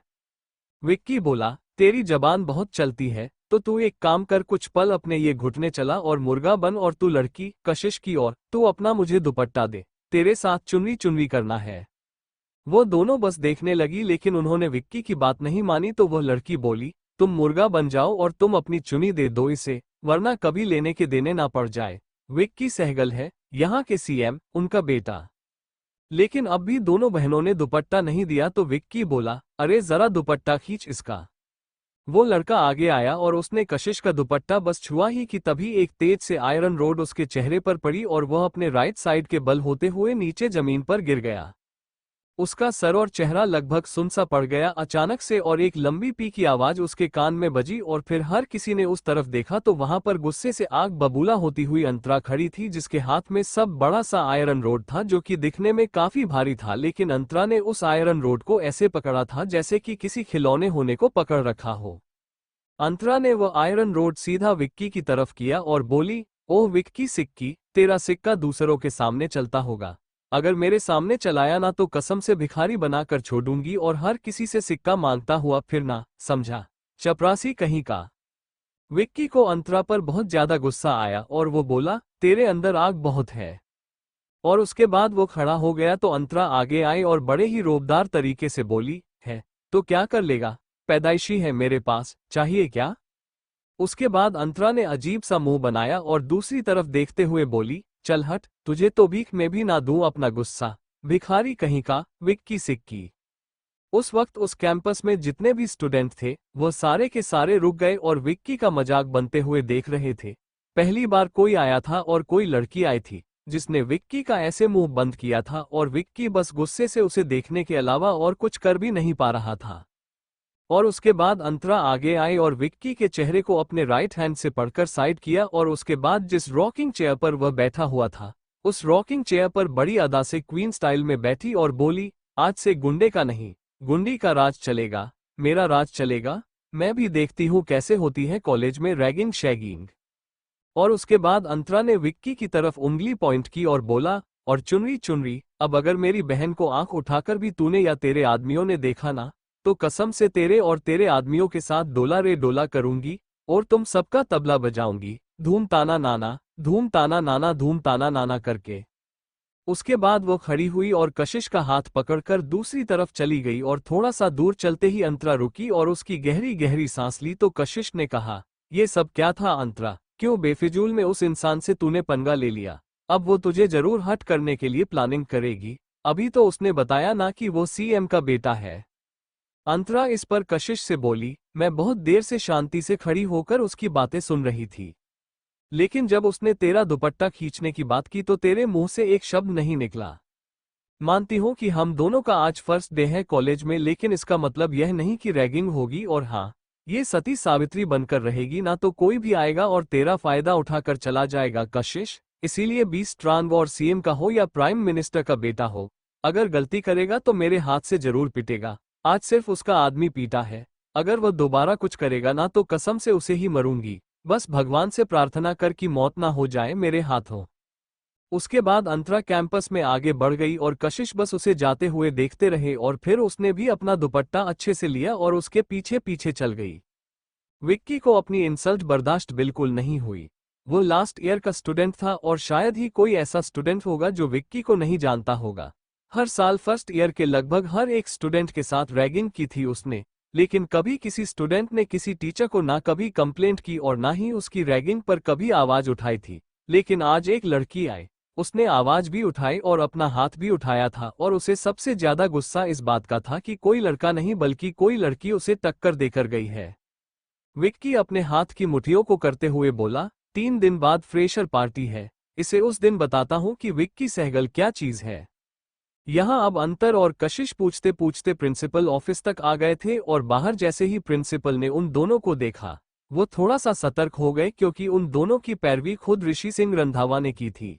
विक्की बोला, तेरी जबान बहुत चलती है तो तू एक काम कर, कुछ पल अपने ये घुटने चला और मुर्गा बन, और तू लड़की कशिश की और तू अपना मुझे दुपट्टा दे, तेरे साथ चुनरी चुनरी करना है। वो दोनों बस देखने लगी लेकिन उन्होंने विक्की की बात नहीं मानी तो वह लड़की बोली, तुम मुर्गा बन जाओ और तुम अपनी चुनी दे दो इसे, वरना कभी लेने के देने ना पड़ जाए। विक्की सहगल है यहाँ के सीएम, उनका बेटा। लेकिन अब भी दोनों बहनों ने दुपट्टा नहीं दिया तो विक्की बोला, अरे जरा दुपट्टा खींच इसका। वो लड़का आगे आया और उसने कशिश का दुपट्टा बस छुआ ही कि तभी एक तेज से आयरन रोड उसके चेहरे पर पड़ी और वह अपने राइट साइड के बल होते हुए नीचे जमीन पर गिर गया। उसका सर और चेहरा लगभग सुनसा पड़ गया अचानक से, और एक लंबी पी की आवाज उसके कान में बजी और फिर हर किसी ने उस तरफ देखा तो वहां पर गुस्से से आग बबूला होती हुई अंतरा खड़ी थी जिसके हाथ में सब बड़ा सा आयरन रोड था जो कि दिखने में काफी भारी था, लेकिन अंतरा ने उस आयरन रोड को ऐसे पकड़ा था जैसे कि किसी खिलौने होने को पकड़ रखा हो। अंतरा ने वह आयरन रोड सीधा विक्की की तरफ किया और बोली, ओह विक्की सिक्की, तेरा सिक्का दूसरों के सामने चलता होगा, अगर मेरे सामने चलाया ना तो कसम से भिखारी बनाकर छोड़ूंगी और हर किसी से सिक्का मांगता हुआ फिरना, समझा, चपरासी कहीं का। विक्की को अंतरा पर बहुत ज्यादा गुस्सा आया और वो बोला, तेरे अंदर आग बहुत है। और उसके बाद वो खड़ा हो गया तो अंतरा आगे आई और बड़े ही रोबदार तरीके से बोली, है तो क्या कर लेगा, पैदाइशी है मेरे पास, चाहिए क्या। उसके बाद अंतरा ने अजीब सा मुंह बनाया और दूसरी तरफ देखते हुए बोली, चल हट, तुझे तो भीख में भी ना दूं अपना गुस्सा, भिखारी कहीं का, विक्की सिक्की। उस वक्त उस कैंपस में जितने भी स्टूडेंट थे वो सारे के सारे रुक गए और विक्की का मजाक बनते हुए देख रहे थे। पहली बार कोई आया था और कोई लड़की आई थी जिसने विक्की का ऐसे मुंह बंद किया था और विक्की बस गुस्से से उसे देखने के अलावा और कुछ कर भी नहीं पा रहा था। और उसके बाद अंतरा आगे आई और विक्की के चेहरे को अपने राइट हैंड से पकड़कर साइड किया और उसके बाद जिस रॉकिंग चेयर पर वह बैठा हुआ था उस रॉकिंग चेयर पर बड़ी अदा से क्वीन स्टाइल में बैठी और बोली, आज से गुंडे का नहीं, गुंडी का राज चलेगा, मेरा राज चलेगा। मैं भी देखती हूँ कैसे होती है कॉलेज में रैगिंग शैगिंग। और उसके बाद अंतरा ने विक्की की तरफ उंगली पॉइंट की और बोला, और चुनरी चुनरी, अब अगर मेरी बहन को आंख उठाकर भी तूने या तेरे आदमियों ने देखा ना, तो कसम से तेरे और तेरे आदमियों के साथ डोला रे डोला करूंगी, और तुम सबका तबला बजाऊंगी, धूम ताना नाना, धूम ताना नाना, धूम ताना नाना करके। उसके बाद वो खड़ी हुई और कशिश का हाथ पकड़कर दूसरी तरफ चली गई और थोड़ा सा दूर चलते ही अंतरा रुकी और उसकी गहरी गहरी सांस ली तो कशिश ने कहा, ये सब क्या था अंतरा, क्यों बेफिजूल में उस इंसान से तूने पंगा ले लिया? अब वो तुझे जरूर हट करने के लिए प्लानिंग करेगी। अभी तो उसने बताया ना कि वो सीएम का बेटा है। अंतरा इस पर कशिश से बोली, मैं बहुत देर से शांति से खड़ी होकर उसकी बातें सुन रही थी, लेकिन जब उसने तेरा दुपट्टा खींचने की बात की तो तेरे मुंह से एक शब्द नहीं निकला। मानती हूं कि हम दोनों का आज फर्स्ट डे है कॉलेज में, लेकिन इसका मतलब यह नहीं कि रैगिंग होगी, और हाँ, ये सती सावित्री बनकर रहेगी ना, तो कोई भी आएगा और तेरा फायदा उठाकर चला जाएगा कशिश। इसीलिए बी स्ट्रांग, और सीएम का हो या प्राइम मिनिस्टर का बेटा हो, अगर गलती करेगा तो मेरे हाथ से जरूर पिटेगा। आज सिर्फ उसका आदमी पीटा है, अगर वह दोबारा कुछ करेगा ना तो कसम से उसे ही मरूंगी। बस भगवान से प्रार्थना कर कि मौत ना हो जाए मेरे हाथों। उसके बाद अंतरा कैंपस में आगे बढ़ गई और कशिश बस उसे जाते हुए देखते रहे, और फिर उसने भी अपना दुपट्टा अच्छे से लिया और उसके पीछे पीछे चल गई। विक्की को अपनी इंसल्ट बर्दाश्त बिल्कुल नहीं हुई। वो लास्ट ईयर का स्टूडेंट था और शायद ही कोई ऐसा स्टूडेंट होगा जो विक्की को नहीं जानता होगा। हर साल फर्स्ट ईयर के लगभग हर एक स्टूडेंट के साथ रैगिंग की थी उसने, लेकिन कभी किसी स्टूडेंट ने किसी टीचर को ना कभी कंप्लेंट की और ना ही उसकी रैगिंग पर कभी आवाज उठाई थी। लेकिन आज एक लड़की आई, उसने आवाज भी उठाई और अपना हाथ भी उठाया था, और उसे सबसे ज्यादा गुस्सा इस बात का था कि कोई लड़का नहीं बल्कि कोई लड़की उसे टक्कर देकर गई है। विक्की अपने हाथ की मुट्ठियों को करते हुए बोला, 3 दिन बाद फ्रेशर पार्टी है, इसे उस दिन बताता हूं कि विक्की सहगल क्या चीज है। यहाँ अब अंतर और कशिश पूछते पूछते प्रिंसिपल ऑफिस तक आ गए थे, और बाहर जैसे ही प्रिंसिपल ने उन दोनों को देखा, वो थोड़ा सा सतर्क हो गए, क्योंकि उन दोनों की पैरवी खुद ऋषि सिंह रंधावा ने की थी।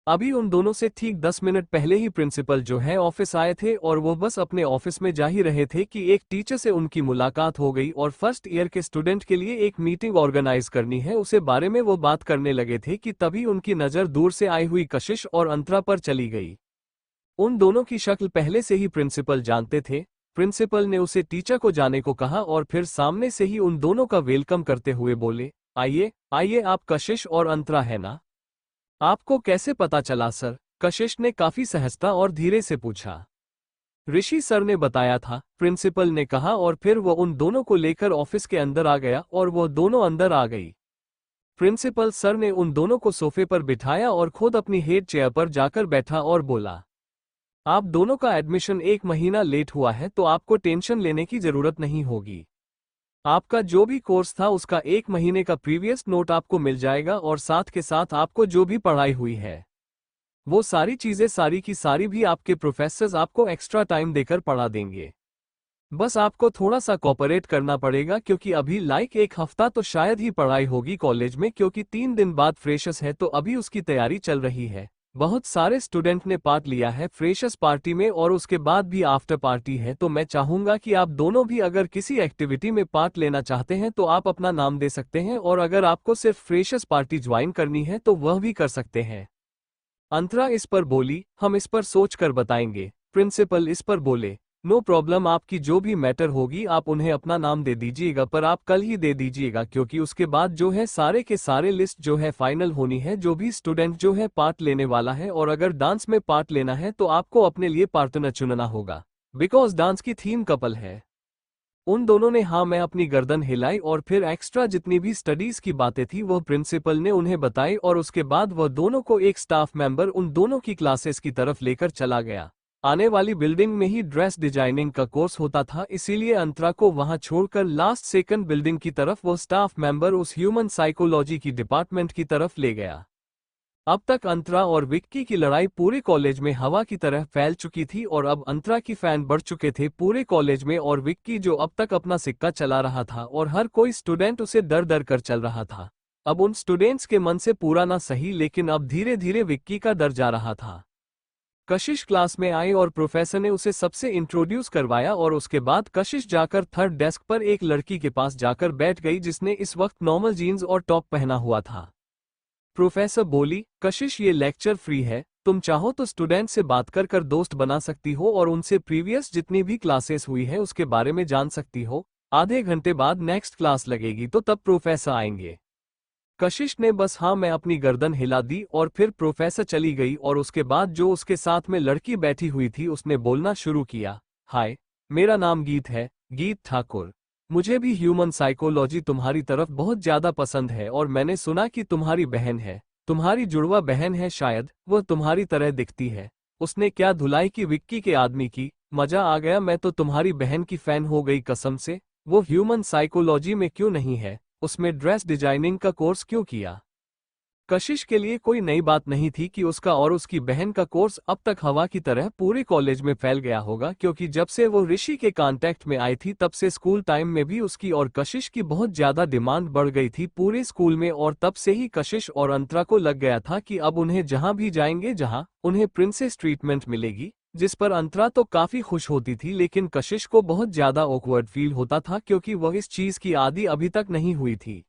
अभी उन दोनों से ठीक 10 मिनट पहले ही प्रिंसिपल जो है ऑफिस आए थे, और वो बस अपने ऑफिस में जा ही रहे थे कि एक टीचर से उनकी मुलाकात हो गई और फर्स्ट ईयर के स्टूडेंट के लिए एक मीटिंग ऑर्गेनाइज करनी है उसे बारे में वो बात करने लगे थे कि तभी उनकी नज़र दूर से आई हुई कशिश और अंतरा पर चली गई। उन दोनों की शक्ल पहले से ही प्रिंसिपल जानते थे। प्रिंसिपल ने उसे टीचर को जाने को कहा और फिर सामने से ही उन दोनों का वेलकम करते हुए बोले, आइए आइए, आप कशिश और अंतरा है ना? आपको कैसे पता चला सर? कशिश ने काफी सहजता और धीरे से पूछा। ऋषि सर ने बताया था, प्रिंसिपल ने कहा, और फिर वो उन दोनों को लेकर ऑफिस के अंदर आ गया और वो दोनों अंदर आ गई। प्रिंसिपल सर ने उन दोनों को सोफे पर बिठाया और खुद अपनी हेड चेयर पर जाकर बैठा और बोला, आप दोनों का एडमिशन 1 महीना लेट हुआ है तो आपको टेंशन लेने की जरूरत नहीं होगी। आपका जो भी कोर्स था उसका 1 महीने का प्रीवियस नोट आपको मिल जाएगा, और साथ के साथ आपको जो भी पढ़ाई हुई है वो सारी चीजें सारी की सारी भी आपके प्रोफेसर्स आपको एक्स्ट्रा टाइम देकर पढ़ा देंगे। बस आपको थोड़ा सा कोऑपरेट करना पड़ेगा, क्योंकि अभी लाइक 1 हफ्ता तो शायद ही पढ़ाई होगी कॉलेज में, क्योंकि 3 दिन बाद फ्रेशर्स है तो अभी उसकी तैयारी चल रही है। बहुत सारे स्टूडेंट ने पार्ट लिया है फ्रेशर्स पार्टी में, और उसके बाद भी आफ्टर पार्टी है, तो मैं चाहूंगा कि आप दोनों भी अगर किसी एक्टिविटी में पार्ट लेना चाहते हैं तो आप अपना नाम दे सकते हैं, और अगर आपको सिर्फ फ्रेशर्स पार्टी ज्वाइन करनी है तो वह भी कर सकते हैं। अंतरा इस पर बोली, हम इस पर सोच कर बताएंगे। प्रिंसिपल इस पर बोले, नो प्रॉब्लम, आपकी जो भी मैटर होगी आप उन्हें अपना नाम दे दीजिएगा, पर आप कल ही दे दीजिएगा, क्योंकि उसके बाद जो है सारे के सारे लिस्ट जो है फाइनल होनी है, जो भी स्टूडेंट जो है पार्ट लेने वाला है। और अगर डांस में पार्ट लेना है तो आपको अपने लिए पार्टनर चुनना होगा, बिकॉज डांस की थीम कपल है। उन दोनों ने हाँ मैं अपनी गर्दन हिलाई, और फिर एक्स्ट्रा जितनी भी स्टडीज की बातें थी वह प्रिंसिपल ने उन्हें बताई, और उसके बाद वह दोनों को एक स्टाफ मेंबर उन दोनों की क्लासेस की तरफ लेकर चला गया। आने वाली बिल्डिंग में ही ड्रेस डिजाइनिंग का कोर्स होता था, इसीलिए अंतरा को वहां छोड़कर लास्ट सेकंड बिल्डिंग की तरफ वो स्टाफ मेंबर उस ह्यूमन साइकोलॉजी की डिपार्टमेंट की तरफ ले गया। अब तक अंतरा और विक्की की लड़ाई पूरे कॉलेज में हवा की तरह फैल चुकी थी, और अब अंतरा की फैन बढ़ चुके थे पूरे कॉलेज में, और विक्की जो अब तक अपना सिक्का चला रहा था और हर कोई स्टूडेंट उसे डर डर कर चल रहा था। अब उन स्टूडेंट्स के मन से पूरा ना सही, लेकिन अब धीरे धीरे विक्की का डर जा रहा था। कशिश क्लास में आई और प्रोफेसर ने उसे सबसे इंट्रोड्यूस करवाया और उसके बाद कशिश जाकर थर्ड डेस्क पर एक लड़की के पास जाकर बैठ गई जिसने इस वक्त नॉर्मल जीन्स और टॉप पहना हुआ था। प्रोफेसर बोली, कशिश ये लेक्चर फ्री है, तुम चाहो तो स्टूडेंट से बात कर दोस्त बना सकती हो और उनसे प्रीवियस जितनी भी क्लासेस हुई है उसके बारे में जान सकती हो। आधे घंटे बाद नेक्स्ट क्लास लगेगी तो तब प्रोफेसर आएंगे। कशिश ने बस हाँ मैं अपनी गर्दन हिला दी और फिर प्रोफेसर चली गई और उसके बाद जो उसके साथ में लड़की बैठी हुई थी उसने बोलना शुरू किया, हाय, मेरा नाम गीत है, गीत ठाकुर। मुझे भी ह्यूमन साइकोलॉजी तुम्हारी तरफ बहुत ज्यादा पसंद है और मैंने सुना कि तुम्हारी बहन है, तुम्हारी जुड़वा बहन है शायद, वह तुम्हारी तरह दिखती है। उसने क्या धुलाई की विक्की के आदमी की, मजा आ गया, मैं तो तुम्हारी बहन की फैन हो गई कसम से। वो ह्यूमन साइकोलॉजी में क्यों नहीं है, उसमें ड्रेस डिजाइनिंग का कोर्स क्यों किया? कशिश के लिए कोई नई बात नहीं थी कि उसका और उसकी बहन का कोर्स अब तक हवा की तरह पूरे कॉलेज में फैल गया होगा, क्योंकि जब से वो ऋषि के कांटेक्ट में आई थी तब से स्कूल टाइम में भी उसकी और कशिश की बहुत ज्यादा डिमांड बढ़ गई थी पूरे स्कूल में। और तब से ही कशिश और अंतरा को लग गया था कि अब उन्हें जहां भी जाएंगे जहां उन्हें प्रिंसेस ट्रीटमेंट मिलेगी, जिस पर अंतरा तो काफी खुश होती थी लेकिन कशिश को बहुत ज्यादा ऑकवर्ड फील होता था क्योंकि वह इस चीज की आदी अभी तक नहीं हुई थी।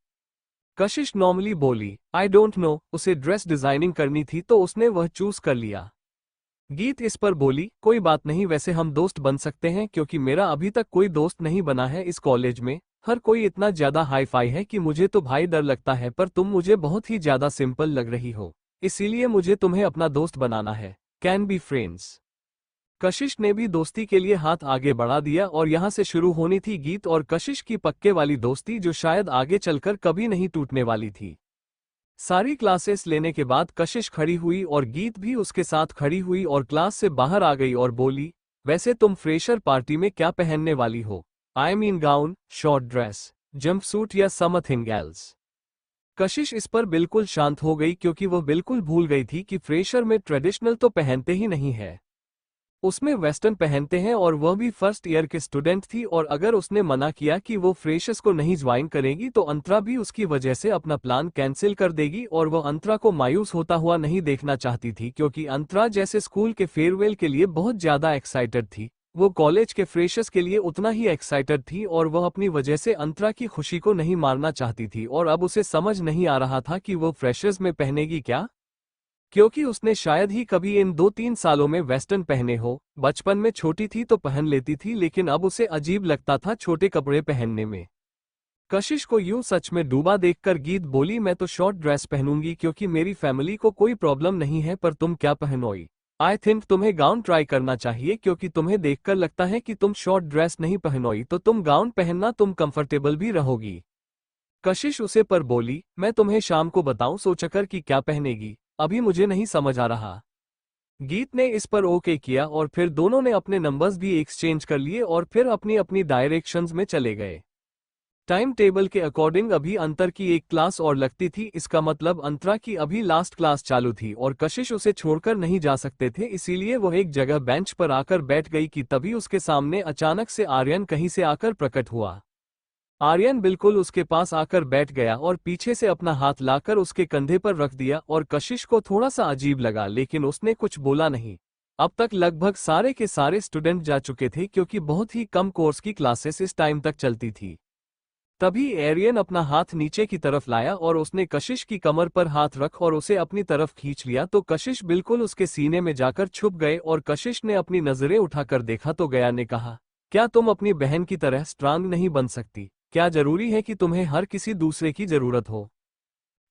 कशिश नॉर्मली बोली, आई डोंट नो, उसे ड्रेस डिजाइनिंग करनी थी तो उसने वह चूज कर लिया। गीत इस पर बोली, कोई बात नहीं, वैसे हम दोस्त बन सकते हैं क्योंकि मेरा अभी तक कोई दोस्त नहीं बना है इस कॉलेज में, हर कोई इतना ज्यादा हाई फाई है कि मुझे तो भाई डर लगता है, पर तुम मुझे बहुत ही ज्यादा सिंपल लग रही हो, इसीलिए मुझे तुम्हें अपना दोस्त बनाना है, कैन बी फ्रेंड्स। कशिश ने भी दोस्ती के लिए हाथ आगे बढ़ा दिया और यहाँ से शुरू होनी थी गीत और कशिश की पक्के वाली दोस्ती जो शायद आगे चलकर कभी नहीं टूटने वाली थी। सारी क्लासेस लेने के बाद कशिश खड़ी हुई और गीत भी उसके साथ खड़ी हुई और क्लास से बाहर आ गई और बोली, वैसे तुम फ्रेशर पार्टी में क्या पहनने वाली हो? I mean gown, short dress, jumpsuit या समथिंग एल्स? कशिश इस पर बिल्कुल शांत हो गई क्योंकि वह बिल्कुल भूल गई थी कि फ्रेशर में ट्रेडिशनल तो पहनते ही नहीं है, उसमें वेस्टर्न पहनते हैं और वह भी फर्स्ट ईयर के स्टूडेंट थी। और अगर उसने मना किया कि वो फ्रेशर्स को नहीं ज्वाइन करेगी तो अंतरा भी उसकी वजह से अपना प्लान कैंसिल कर देगी और वह अंतरा को मायूस होता हुआ नहीं देखना चाहती थी क्योंकि अंतरा जैसे स्कूल के फेयरवेल के लिए बहुत ज्यादा एक्साइटेड थी, वो कॉलेज के फ्रेशर्स के लिए उतना ही एक्साइटेड थी और वह अपनी वजह से अंतरा की खुशी को नहीं मारना चाहती थी। और अब उसे समझ नहीं आ रहा था कि वो फ्रेशर्स में पहनेगी क्या, क्योंकि उसने शायद ही कभी इन 2-3 सालों में वेस्टर्न पहने हो। बचपन में छोटी थी तो पहन लेती थी लेकिन अब उसे अजीब लगता था छोटे कपड़े पहनने में। कशिश को यूं सच में डूबा देखकर गीत बोली, मैं तो शॉर्ट ड्रेस पहनूंगी क्योंकि मेरी फैमिली को कोई प्रॉब्लम नहीं है, पर तुम क्या पहनोगी? आई थिंक तुम्हें गाउन ट्राई करना चाहिए क्योंकि तुम्हें देखकर लगता है कि तुम शॉर्ट ड्रेस नहीं पहनोगी, तो तुम गाउन पहनना, तुम कंफर्टेबल भी रहोगी। कशिश उसे पर बोली, मैं तुम्हें शाम को बताऊं सोचकर कि क्या पहनेगी, अभी मुझे नहीं समझ आ रहा। गीत ने इस पर ओके किया और फिर दोनों ने अपने नंबर्स भी एक्सचेंज कर लिए और फिर अपनी अपनी डायरेक्शंस में चले गए। टाइम टेबल के अकॉर्डिंग अभी अंतर की एक क्लास और लगती थी, इसका मतलब अंतरा की अभी लास्ट क्लास चालू थी और कशिश उसे छोड़कर नहीं जा सकते थे, इसीलिए वह एक जगह बेंच पर आकर बैठ गई कि तभी उसके सामने अचानक से आर्यन कहीं से आकर प्रकट हुआ। आर्यन बिल्कुल उसके पास आकर बैठ गया और पीछे से अपना हाथ लाकर उसके कंधे पर रख दिया और कशिश को थोड़ा सा अजीब लगा लेकिन उसने कुछ बोला नहीं। अब तक लगभग सारे के सारे स्टूडेंट जा चुके थे क्योंकि बहुत ही कम कोर्स की क्लासेस इस टाइम तक चलती थी। तभी एरियन अपना हाथ नीचे की तरफ लाया और उसने कशिश की कमर पर हाथ रख और उसे अपनी तरफ खींच लिया तो कशिश बिल्कुल उसके सीने में जाकर छुप गए और कशिश ने अपनी नजरें उठाकर देखा तो गया ने कहा, क्या तुम अपनी बहन की तरह स्ट्रांग नहीं बन सकती? क्या जरूरी है कि तुम्हें हर किसी दूसरे की जरूरत हो?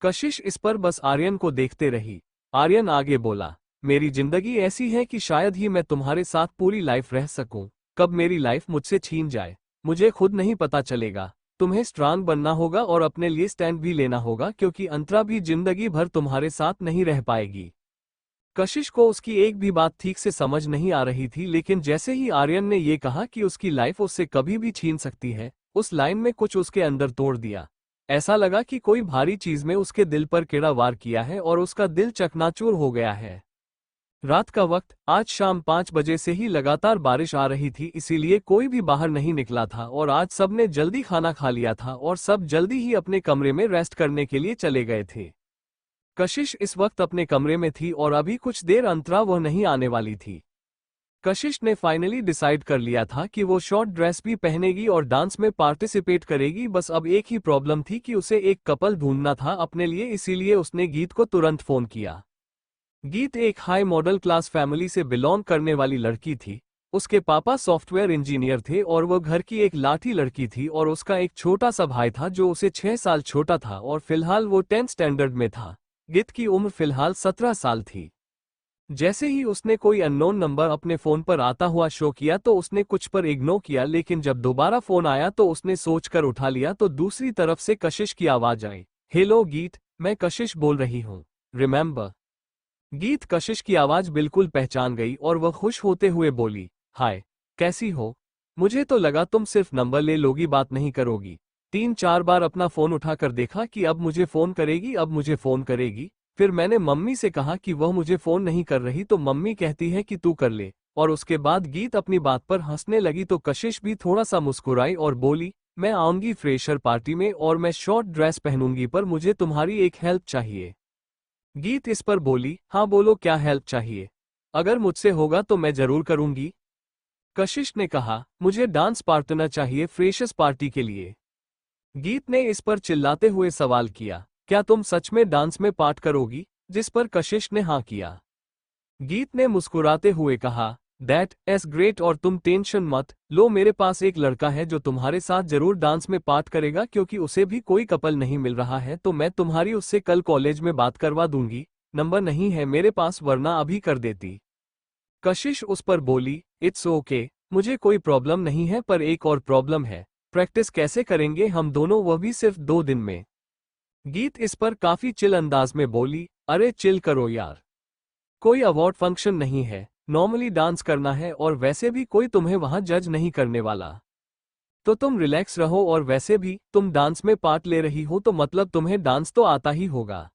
कशिश इस पर बस आर्यन को देखते रही। आर्यन आगे बोला, मेरी जिंदगी ऐसी है कि शायद ही मैं तुम्हारे साथ पूरी लाइफ रह सकूं, कब मेरी लाइफ मुझसे छीन जाए मुझे खुद नहीं पता चलेगा। तुम्हें स्ट्रांग बनना होगा और अपने लिए स्टैंड भी लेना होगा क्योंकि अंतरा भी जिंदगी भर तुम्हारे साथ नहीं रह पाएगी। कशिश को उसकी एक भी बात ठीक से समझ नहीं आ रही थी लेकिन जैसे ही आर्यन ने ये कहा कि उसकी लाइफ उससे कभी भी छीन सकती है, उस लाइन में कुछ उसके अंदर तोड़ दिया। ऐसा लगा कि कोई भारी चीज में उसके दिल पर कीड़ा वार किया है और उसका दिल चकनाचूर हो गया है। रात का वक्त, आज शाम 5 बजे से ही लगातार बारिश आ रही थी, इसीलिए कोई भी बाहर नहीं निकला था और आज सबने जल्दी खाना खा लिया था और सब जल्दी ही अपने कमरे में रेस्ट करने के लिए चले गए थे। कशिश इस वक्त अपने कमरे में थी और अभी कुछ देर अंतरा वह नहीं आने वाली थी। कशिश ने फाइनली डिसाइड कर लिया था कि वो शॉर्ट ड्रेस भी पहनेगी और डांस में पार्टिसिपेट करेगी। बस अब एक ही प्रॉब्लम थी कि उसे एक कपल ढूंढना था अपने लिए, इसीलिए उसने गीत को तुरंत फोन किया। गीत एक हाई मॉडल क्लास फैमिली से बिलोंग करने वाली लड़की थी। उसके पापा सॉफ्टवेयर इंजीनियर थे और वह घर की एक लाठी लड़की थी और उसका एक छोटा सा भाई था जो उसे 6 साल छोटा था और फिलहाल वो 10th स्टैंडर्ड में था। गीत की उम्र फिलहाल 17 साल थी। जैसे ही उसने कोई अननोन नंबर अपने फोन पर आता हुआ शो किया तो उसने कुछ पर इग्नोर किया, लेकिन जब दोबारा फोन आया तो उसने सोचकर उठा लिया तो दूसरी तरफ से कशिश की आवाज आई। हेलो गीत, मैं कशिश बोल रही हूँ, रिमेंबर। गीत कशिश की आवाज बिल्कुल पहचान गई और वह खुश होते हुए बोली, हाय, कैसी हो? मुझे तो लगा तुम सिर्फ नंबर ले लोगी, बात नहीं करोगी। 3-4 बार अपना फोन उठाकर देखा कि अब मुझे फोन करेगी, अब मुझे फोन करेगी। फिर मैंने मम्मी से कहा कि वह मुझे फोन नहीं कर रही तो मम्मी कहती है कि तू कर ले। और उसके बाद गीत अपनी बात पर हंसने लगी तो कशिश भी थोड़ा सा मुस्कुराई और बोली, मैं आऊंगी फ्रेशर पार्टी में और मैं शॉर्ट ड्रेस पहनूंगी, पर मुझे तुम्हारी एक हेल्प चाहिए। गीत इस पर बोली, हाँ बोलो, क्या हेल्प चाहिए? अगर मुझसे होगा तो मैं जरूर करूंगी। कशिश ने कहा, मुझे डांस पार्टनर चाहिए फ्रेशर्स पार्टी के लिए। गीत ने इस पर चिल्लाते हुए सवाल किया, क्या तुम सच में डांस में पार्ट करोगी? जिस पर कशिश ने हाँ किया। गीत ने मुस्कुराते हुए कहा, दैट इज ग्रेट, और तुम टेंशन मत लो, मेरे पास एक लड़का है जो तुम्हारे साथ जरूर डांस में पार्ट करेगा, क्योंकि उसे भी कोई कपल नहीं मिल रहा है तो मैं तुम्हारी उससे कल कॉलेज में बात करवा दूंगी। नंबर नहीं है मेरे पास, वरना अभी कर देती। कशिश उस पर बोली, इट्स ओके, मुझे कोई प्रॉब्लम नहीं है, पर एक और प्रॉब्लम है। प्रैक्टिस कैसे करेंगे हम दोनों, वह भी सिर्फ 2 दिन में? गीत इस पर काफी चिल अंदाज में बोली, अरे चिल करो यार, कोई अवार्ड फंक्शन नहीं है, नॉर्मली डांस करना है और वैसे भी कोई तुम्हें वहां जज नहीं करने वाला। तो तुम रिलैक्स रहो, और वैसे भी तुम डांस में पार्ट ले रही हो तो मतलब तुम्हें डांस तो आता ही होगा,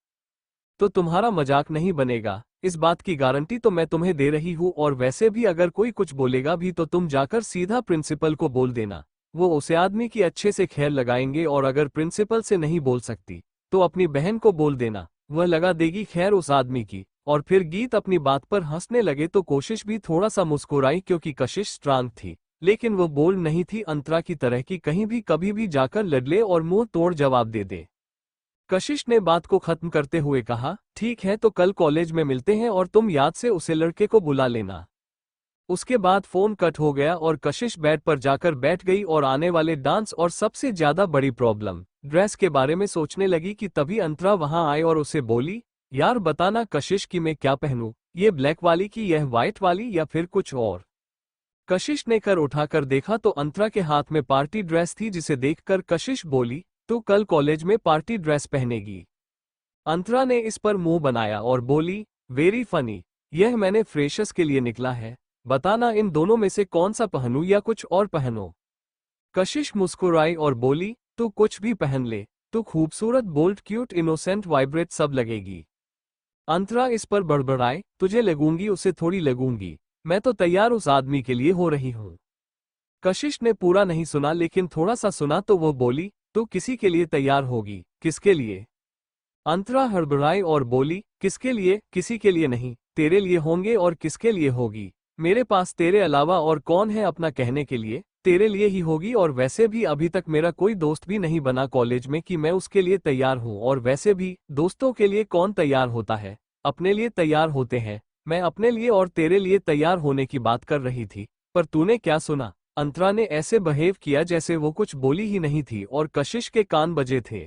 तो तुम्हारा मजाक नहीं बनेगा, इस बात की गारंटी तो मैं तुम्हें दे रही हूँ। और वैसे भी अगर कोई कुछ बोलेगा भी तो तुम जाकर सीधा प्रिंसिपल को बोल देना, वो उसे आदमी की अच्छे से खैर लगाएंगे, और अगर प्रिंसिपल से नहीं बोल सकती तो अपनी बहन को बोल देना, वह लगा देगी खैर उस आदमी की। और फिर गीत अपनी बात पर हंसने लगे तो कोशिश भी थोड़ा सा मुस्कुराई, क्योंकि कशिश स्ट्रांग थी, लेकिन वो बोल नहीं थी अंतरा की तरह की कहीं भी कभी भी जाकर लड़ ले और मुंह तोड़ जवाब दे दे। कशिश ने बात को खत्म करते हुए कहा, ठीक है तो कल कॉलेज में मिलते हैं और तुम याद से उसे लड़के को बुला लेना। उसके बाद फोन कट हो गया और कशिश बेड पर जाकर बैठ गई और आने वाले डांस और सबसे ज्यादा बड़ी प्रॉब्लम ड्रेस के बारे में सोचने लगी कि तभी अंतरा वहां आए और उसे बोली, यार बताना कशिश कि मैं क्या पहनूं, ये ब्लैक वाली की यह व्हाइट वाली या फिर कुछ और? कशिश ने कर उठाकर देखा तो अंतरा के हाथ में पार्टी ड्रेस थी, जिसे देखकर कशिश बोली, तू कल कॉलेज में पार्टी ड्रेस पहनेगी? अंतरा ने इस पर मुंह बनाया और बोली, वेरी फनी, यह मैंने फ्रेशर्स के लिए निकला है, बताना इन दोनों में से कौन सा पहनूं या कुछ और पहनो? कशिश मुस्कुराई और बोली, तू कुछ भी पहन ले, तू खूबसूरत, बोल्ड, क्यूट, इनोसेंट, वाइब्रेट सब लगेगी। अंतरा इस पर बड़बड़ाए, तुझे लगूंगी उसे थोड़ी लगूंगी, मैं तो तैयार उस आदमी के लिए हो रही हूं। कशिश ने पूरा नहीं सुना लेकिन थोड़ा सा सुना तो वो बोली, तू किसी के लिए तैयार होगी, किसके लिए? अंतरा हड़बड़ाई और बोली, किसके लिए? किसी के लिए नहीं, तेरे लिए होंगे। और किसके लिए होगी? मेरे पास तेरे अलावा और कौन है अपना कहने के लिए, तेरे लिए ही होगी। और वैसे भी अभी तक मेरा कोई दोस्त भी नहीं बना कॉलेज में कि मैं उसके लिए तैयार हूँ, और वैसे भी दोस्तों के लिए कौन तैयार होता है, अपने लिए तैयार होते हैं। मैं अपने लिए और तेरे लिए तैयार होने की बात कर रही थी, पर तूने क्या सुना? अंतरा ने ऐसे बिहेव किया जैसे वो कुछ बोली ही नहीं थी और कशिश के कान बजे थे।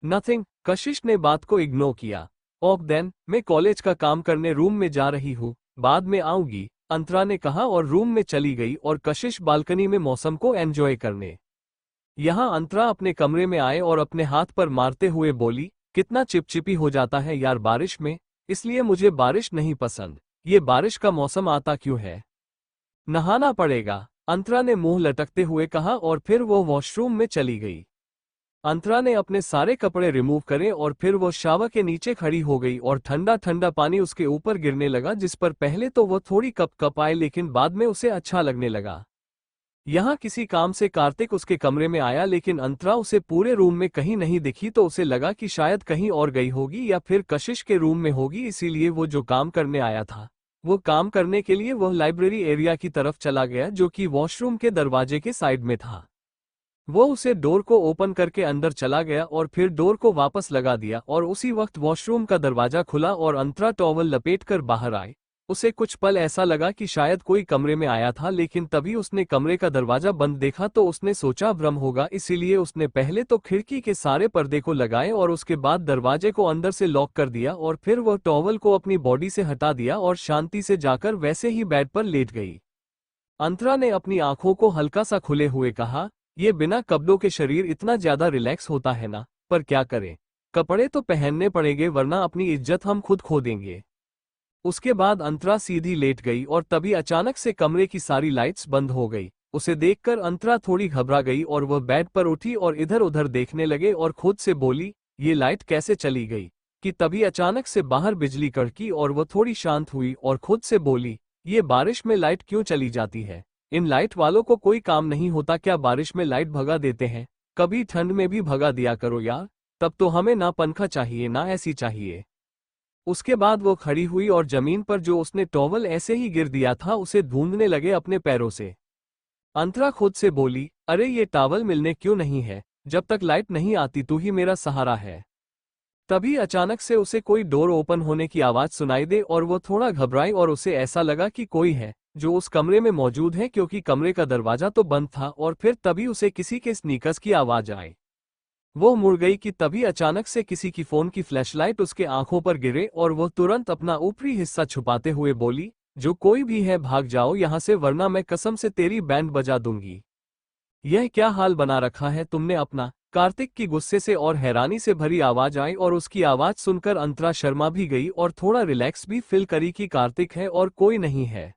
नथिंग, कशिश ने बात को इग्नोर किया। ओक देन, मैं कॉलेज का काम करने रूम में जा रही हूँ, बाद में आऊंगी, अंतरा ने कहा और रूम में चली गई और कशिश बालकनी में मौसम को एंजॉय करने। यहाँ अंतरा अपने कमरे में आए और अपने हाथ पर मारते हुए बोली, कितना चिपचिपी हो जाता है यार बारिश में, इसलिए मुझे बारिश नहीं पसंद। ये बारिश का मौसम आता क्यों है? नहाना पड़ेगा, अंतरा ने मुंह लटकते हुए कहा और फिर वो वॉशरूम में चली गई। अंतरा ने अपने सारे कपड़े रिमूव करे और फिर वो शावर के नीचे खड़ी हो गई और ठंडा ठंडा पानी उसके ऊपर गिरने लगा, जिस पर पहले तो वो थोड़ी कप कप आए लेकिन बाद में उसे अच्छा लगने लगा। यहाँ किसी काम से कार्तिक उसके कमरे में आया, लेकिन अंतरा उसे पूरे रूम में कहीं नहीं दिखी, तो उसे लगा कि शायद कहीं और गई होगी या फिर कशिश के रूम में होगी। इसीलिए वो जो काम करने आया था, वो काम करने के लिए वह लाइब्रेरी एरिया की तरफ चला गया, जो कि वॉशरूम के दरवाजे के साइड में था। वो उसे डोर को ओपन करके अंदर चला गया और फिर डोर को वापस लगा दिया, और उसी वक्त वॉशरूम का दरवाजा खुला और अंतरा टॉवल लपेटकर बाहर आए। उसे कुछ पल ऐसा लगा कि शायद कोई कमरे में आया था, लेकिन तभी उसने कमरे का दरवाजा बंद देखा तो उसने सोचा भ्रम होगा, इसीलिए उसने पहले तो खिड़की के सारे पर्दे को लगाए और उसके बाद दरवाजे को अंदर से लॉक कर दिया, और फिर वह टॉवल को अपनी बॉडी से हटा दिया और शांति से जाकर वैसे ही बेड पर लेट गई। अंतरा ने अपनी आंखों को हल्का सा खुले हुए कहा, ये बिना कपड़ों के शरीर इतना ज्यादा रिलैक्स होता है ना, पर क्या करें, कपड़े तो पहनने पड़ेंगे वरना अपनी इज्जत हम खुद खो देंगे। उसके बाद अंतरा सीधी लेट गई और तभी अचानक से कमरे की सारी लाइट्स बंद हो गई। उसे देखकर अंतरा थोड़ी घबरा गई और वह बेड पर उठी और इधर उधर देखने लगे और खुद से बोली, ये लाइट कैसे चली गई। कि तभी अचानक से बाहर बिजली कड़की और वह थोड़ी शांत हुई और खुद से बोली, ये बारिश में लाइट क्यों चली जाती है। इन लाइट वालों को कोई काम नहीं होता क्या, बारिश में लाइट भगा देते हैं। कभी ठंड में भी भगा दिया करो यार, तब तो हमें ना पंखा चाहिए ना ऐसी चाहिए। उसके बाद वो खड़ी हुई और जमीन पर जो उसने टॉवल ऐसे ही गिर दिया था उसे ढूंढने लगे अपने पैरों से। अंतरा खुद से बोली, अरे ये टॉवल मिलने क्यों नहीं है, जब तक लाइट नहीं आती तू ही मेरा सहारा है। तभी अचानक से उसे कोई डोर ओपन होने की आवाज सुनाई दे और वो थोड़ा घबराई और उसे ऐसा लगा कि कोई है जो उस कमरे में मौजूद है, क्योंकि कमरे का दरवाजा तो बंद था। और फिर तभी उसे किसी के स्नीकर्स की आवाज आई। वो मुड़ गई कि तभी अचानक से किसी की फोन की फ्लैशलाइट उसके आंखों पर गिरे और वो तुरंत अपना ऊपरी हिस्सा छुपाते हुए बोली, जो कोई भी है भाग जाओ यहाँ से वरना मैं कसम से तेरी बैंड बजा दूंगी। यह क्या हाल बना रखा है तुमने अपना। कार्तिक की गुस्से से और हैरानी से भरी आवाज आई और उसकी आवाज सुनकर अंतरा शर्मा भी गई और थोड़ा रिलैक्स भी फील करी कि कार्तिक है और कोई नहीं है।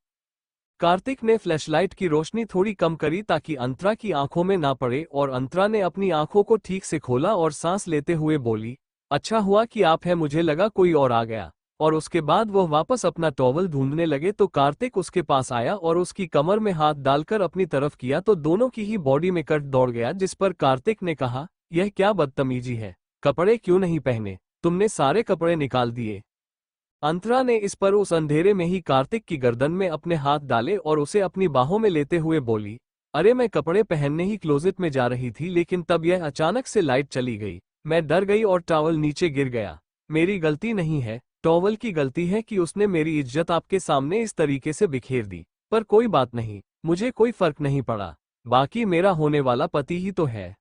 कार्तिक ने फ्लैशलाइट की रोशनी थोड़ी कम करी ताकि अंतरा की आंखों में ना पड़े और अंतरा ने अपनी आंखों को ठीक से खोला और सांस लेते हुए बोली, अच्छा हुआ कि आप हैं, मुझे लगा कोई और आ गया। और उसके बाद वह वापस अपना टॉवल ढूंढने लगे तो कार्तिक उसके पास आया और उसकी कमर में हाथ डालकर अपनी तरफ किया तो दोनों की ही बॉडी में कट दौड़ गया, जिस पर कार्तिक ने कहा, यह क्या बदतमीजी है, कपड़े क्यों नहीं पहने, तुमने सारे कपड़े निकाल दिए। अंतरा ने इस पर उस अंधेरे में ही कार्तिक की गर्दन में अपने हाथ डाले और उसे अपनी बाहों में लेते हुए बोली, अरे मैं कपड़े पहनने ही क्लोजेट में जा रही थी, लेकिन तब यह अचानक से लाइट चली गई, मैं डर गई और टॉवल नीचे गिर गया। मेरी गलती नहीं है, टॉवल की गलती है कि उसने मेरी इज्जत आपके सामने इस तरीके से बिखेर दी। पर कोई बात नहीं, मुझे कोई फर्क नहीं पड़ा, बाकी मेरा होने वाला पति ही तो है।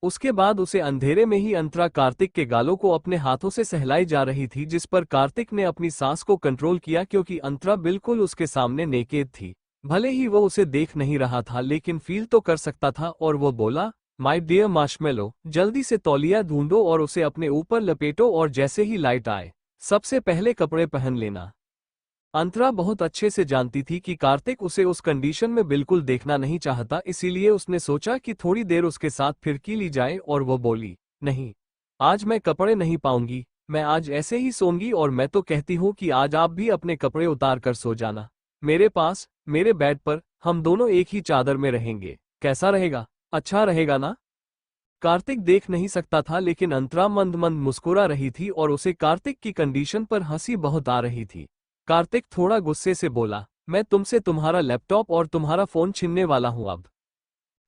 उसके बाद उसे अंधेरे में ही अंतरा कार्तिक के गालों को अपने हाथों से सहलाई जा रही थी, जिस पर कार्तिक ने अपनी सांस को कंट्रोल किया क्योंकि अंतरा बिल्कुल उसके सामने नेकेड थी। भले ही वो उसे देख नहीं रहा था लेकिन फील तो कर सकता था और वो बोला, माय डियर मार्शमेलो, जल्दी से तौलिया ढूंढो और उसे अपने ऊपर लपेटो और जैसे ही लाइट आए सबसे पहले कपड़े पहन लेना। अंतरा बहुत अच्छे से जानती थी कि कार्तिक उसे उस कंडीशन में बिल्कुल देखना नहीं चाहता, इसीलिए उसने सोचा कि थोड़ी देर उसके साथ फिरकी ली जाए और वो बोली, नहीं, आज मैं कपड़े नहीं पाऊंगी, मैं आज ऐसे ही सोऊंगी और मैं तो कहती हूँ कि आज आप भी अपने कपड़े उतार कर सो जाना मेरे पास, मेरे बेड पर, हम दोनों एक ही चादर में रहेंगे। कैसा रहेगा, अच्छा रहेगा ना। कार्तिक देख नहीं सकता था लेकिन अंतरा मंद मंद मुस्कुरा रही थी और उसे कार्तिक की कंडीशन पर हंसी बहुत आ रही थी। कार्तिक थोड़ा गुस्से से बोला, मैं तुमसे तुम्हारा लैपटॉप और तुम्हारा फोन छीनने वाला हूं अब।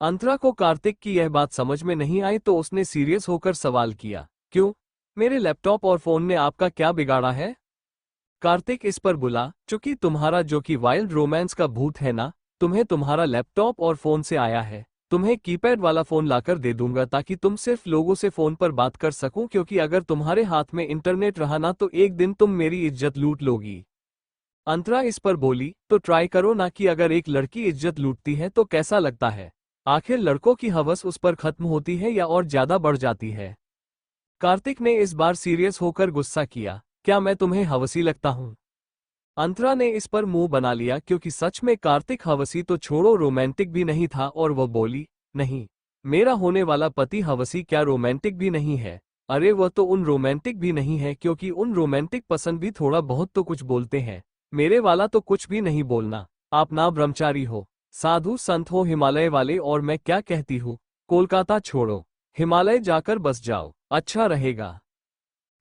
अंतरा को कार्तिक की यह बात समझ में नहीं आई तो उसने सीरियस होकर सवाल किया, क्यों, मेरे लैपटॉप और फोन ने आपका क्या बिगाड़ा है। कार्तिक इस पर बोला, चूंकि तुम्हारा जो कि वाइल्ड रोमांस का भूत है ना, तुम्हें तुम्हारा लैपटॉप और फोन से आया है, तुम्हें कीपैड वाला फोन लाकर दे दूंगा ताकि तुम सिर्फ लोगों से फोन पर बात कर सको, क्योंकि अगर तुम्हारे हाथ में इंटरनेट रहा ना तो एक दिन तुम मेरी इज्जत लूट लोगी। अंतरा इस पर बोली, तो ट्राई करो ना कि अगर एक लड़की इज्जत लूटती है तो कैसा लगता है, आखिर लड़कों की हवस उस पर खत्म होती है या और ज्यादा बढ़ जाती है। कार्तिक ने इस बार सीरियस होकर गुस्सा किया, क्या मैं तुम्हें हवसी लगता हूं। अंतरा ने इस पर मुंह बना लिया क्योंकि सच में कार्तिक हवसी तो छोड़ो रोमांटिक भी नहीं था और वह बोली, नहीं, मेरा होने वाला पति हवसी क्या रोमांटिक भी नहीं है। अरे वह तो उन रोमांटिक भी नहीं है क्योंकि उन रोमांटिक पसंद भी थोड़ा बहुत तो कुछ बोलते हैं, मेरे वाला तो कुछ भी नहीं बोलना। आप ना ब्रह्मचारी हो, साधु संत हो हिमालय वाले, और मैं क्या कहती हूँ, कोलकाता छोड़ो, हिमालय जाकर बस जाओ, अच्छा रहेगा।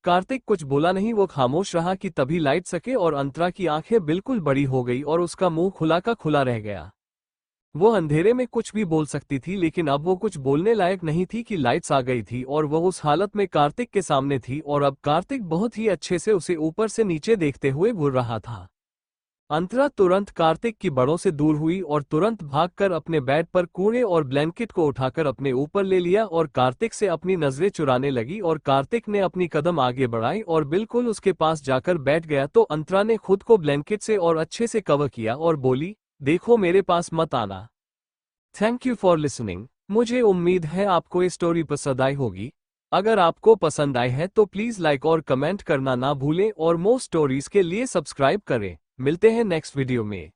कार्तिक कुछ बोला नहीं, वो खामोश रहा कि तभी लाइट सके और अंतरा की आंखें बिल्कुल बड़ी हो गई और उसका मुंह खुला का खुला रह गया। वो अंधेरे में कुछ भी बोल सकती थी, लेकिन अब वो कुछ बोलने लायक नहीं थी कि लाइट्स आ गई थी और वो उस हालत में कार्तिक के सामने थी और अब कार्तिक बहुत ही अच्छे से उसे ऊपर से नीचे देखते हुए घूर रहा था। अंतरा तुरंत कार्तिक की बड़ों से दूर हुई और तुरंत भागकर अपने बेड पर कूड़े और ब्लैंकेट को उठाकर अपने ऊपर ले लिया और कार्तिक से अपनी नजरें चुराने लगी और कार्तिक ने अपनी कदम आगे बढ़ाई और बिल्कुल उसके पास जाकर बैठ गया तो अंतरा ने खुद को ब्लैंकेट से और अच्छे से कवर किया और बोली, देखो मेरे पास मत आना। Thank you for listening. मुझे उम्मीद है आपको ये स्टोरी पसंद आई होगी। अगर आपको पसंद आई है तो प्लीज लाइक और कमेंट करना ना भूलें और मोर स्टोरीज के लिए सब्सक्राइब करें। मिलते हैं नेक्स्ट वीडियो में।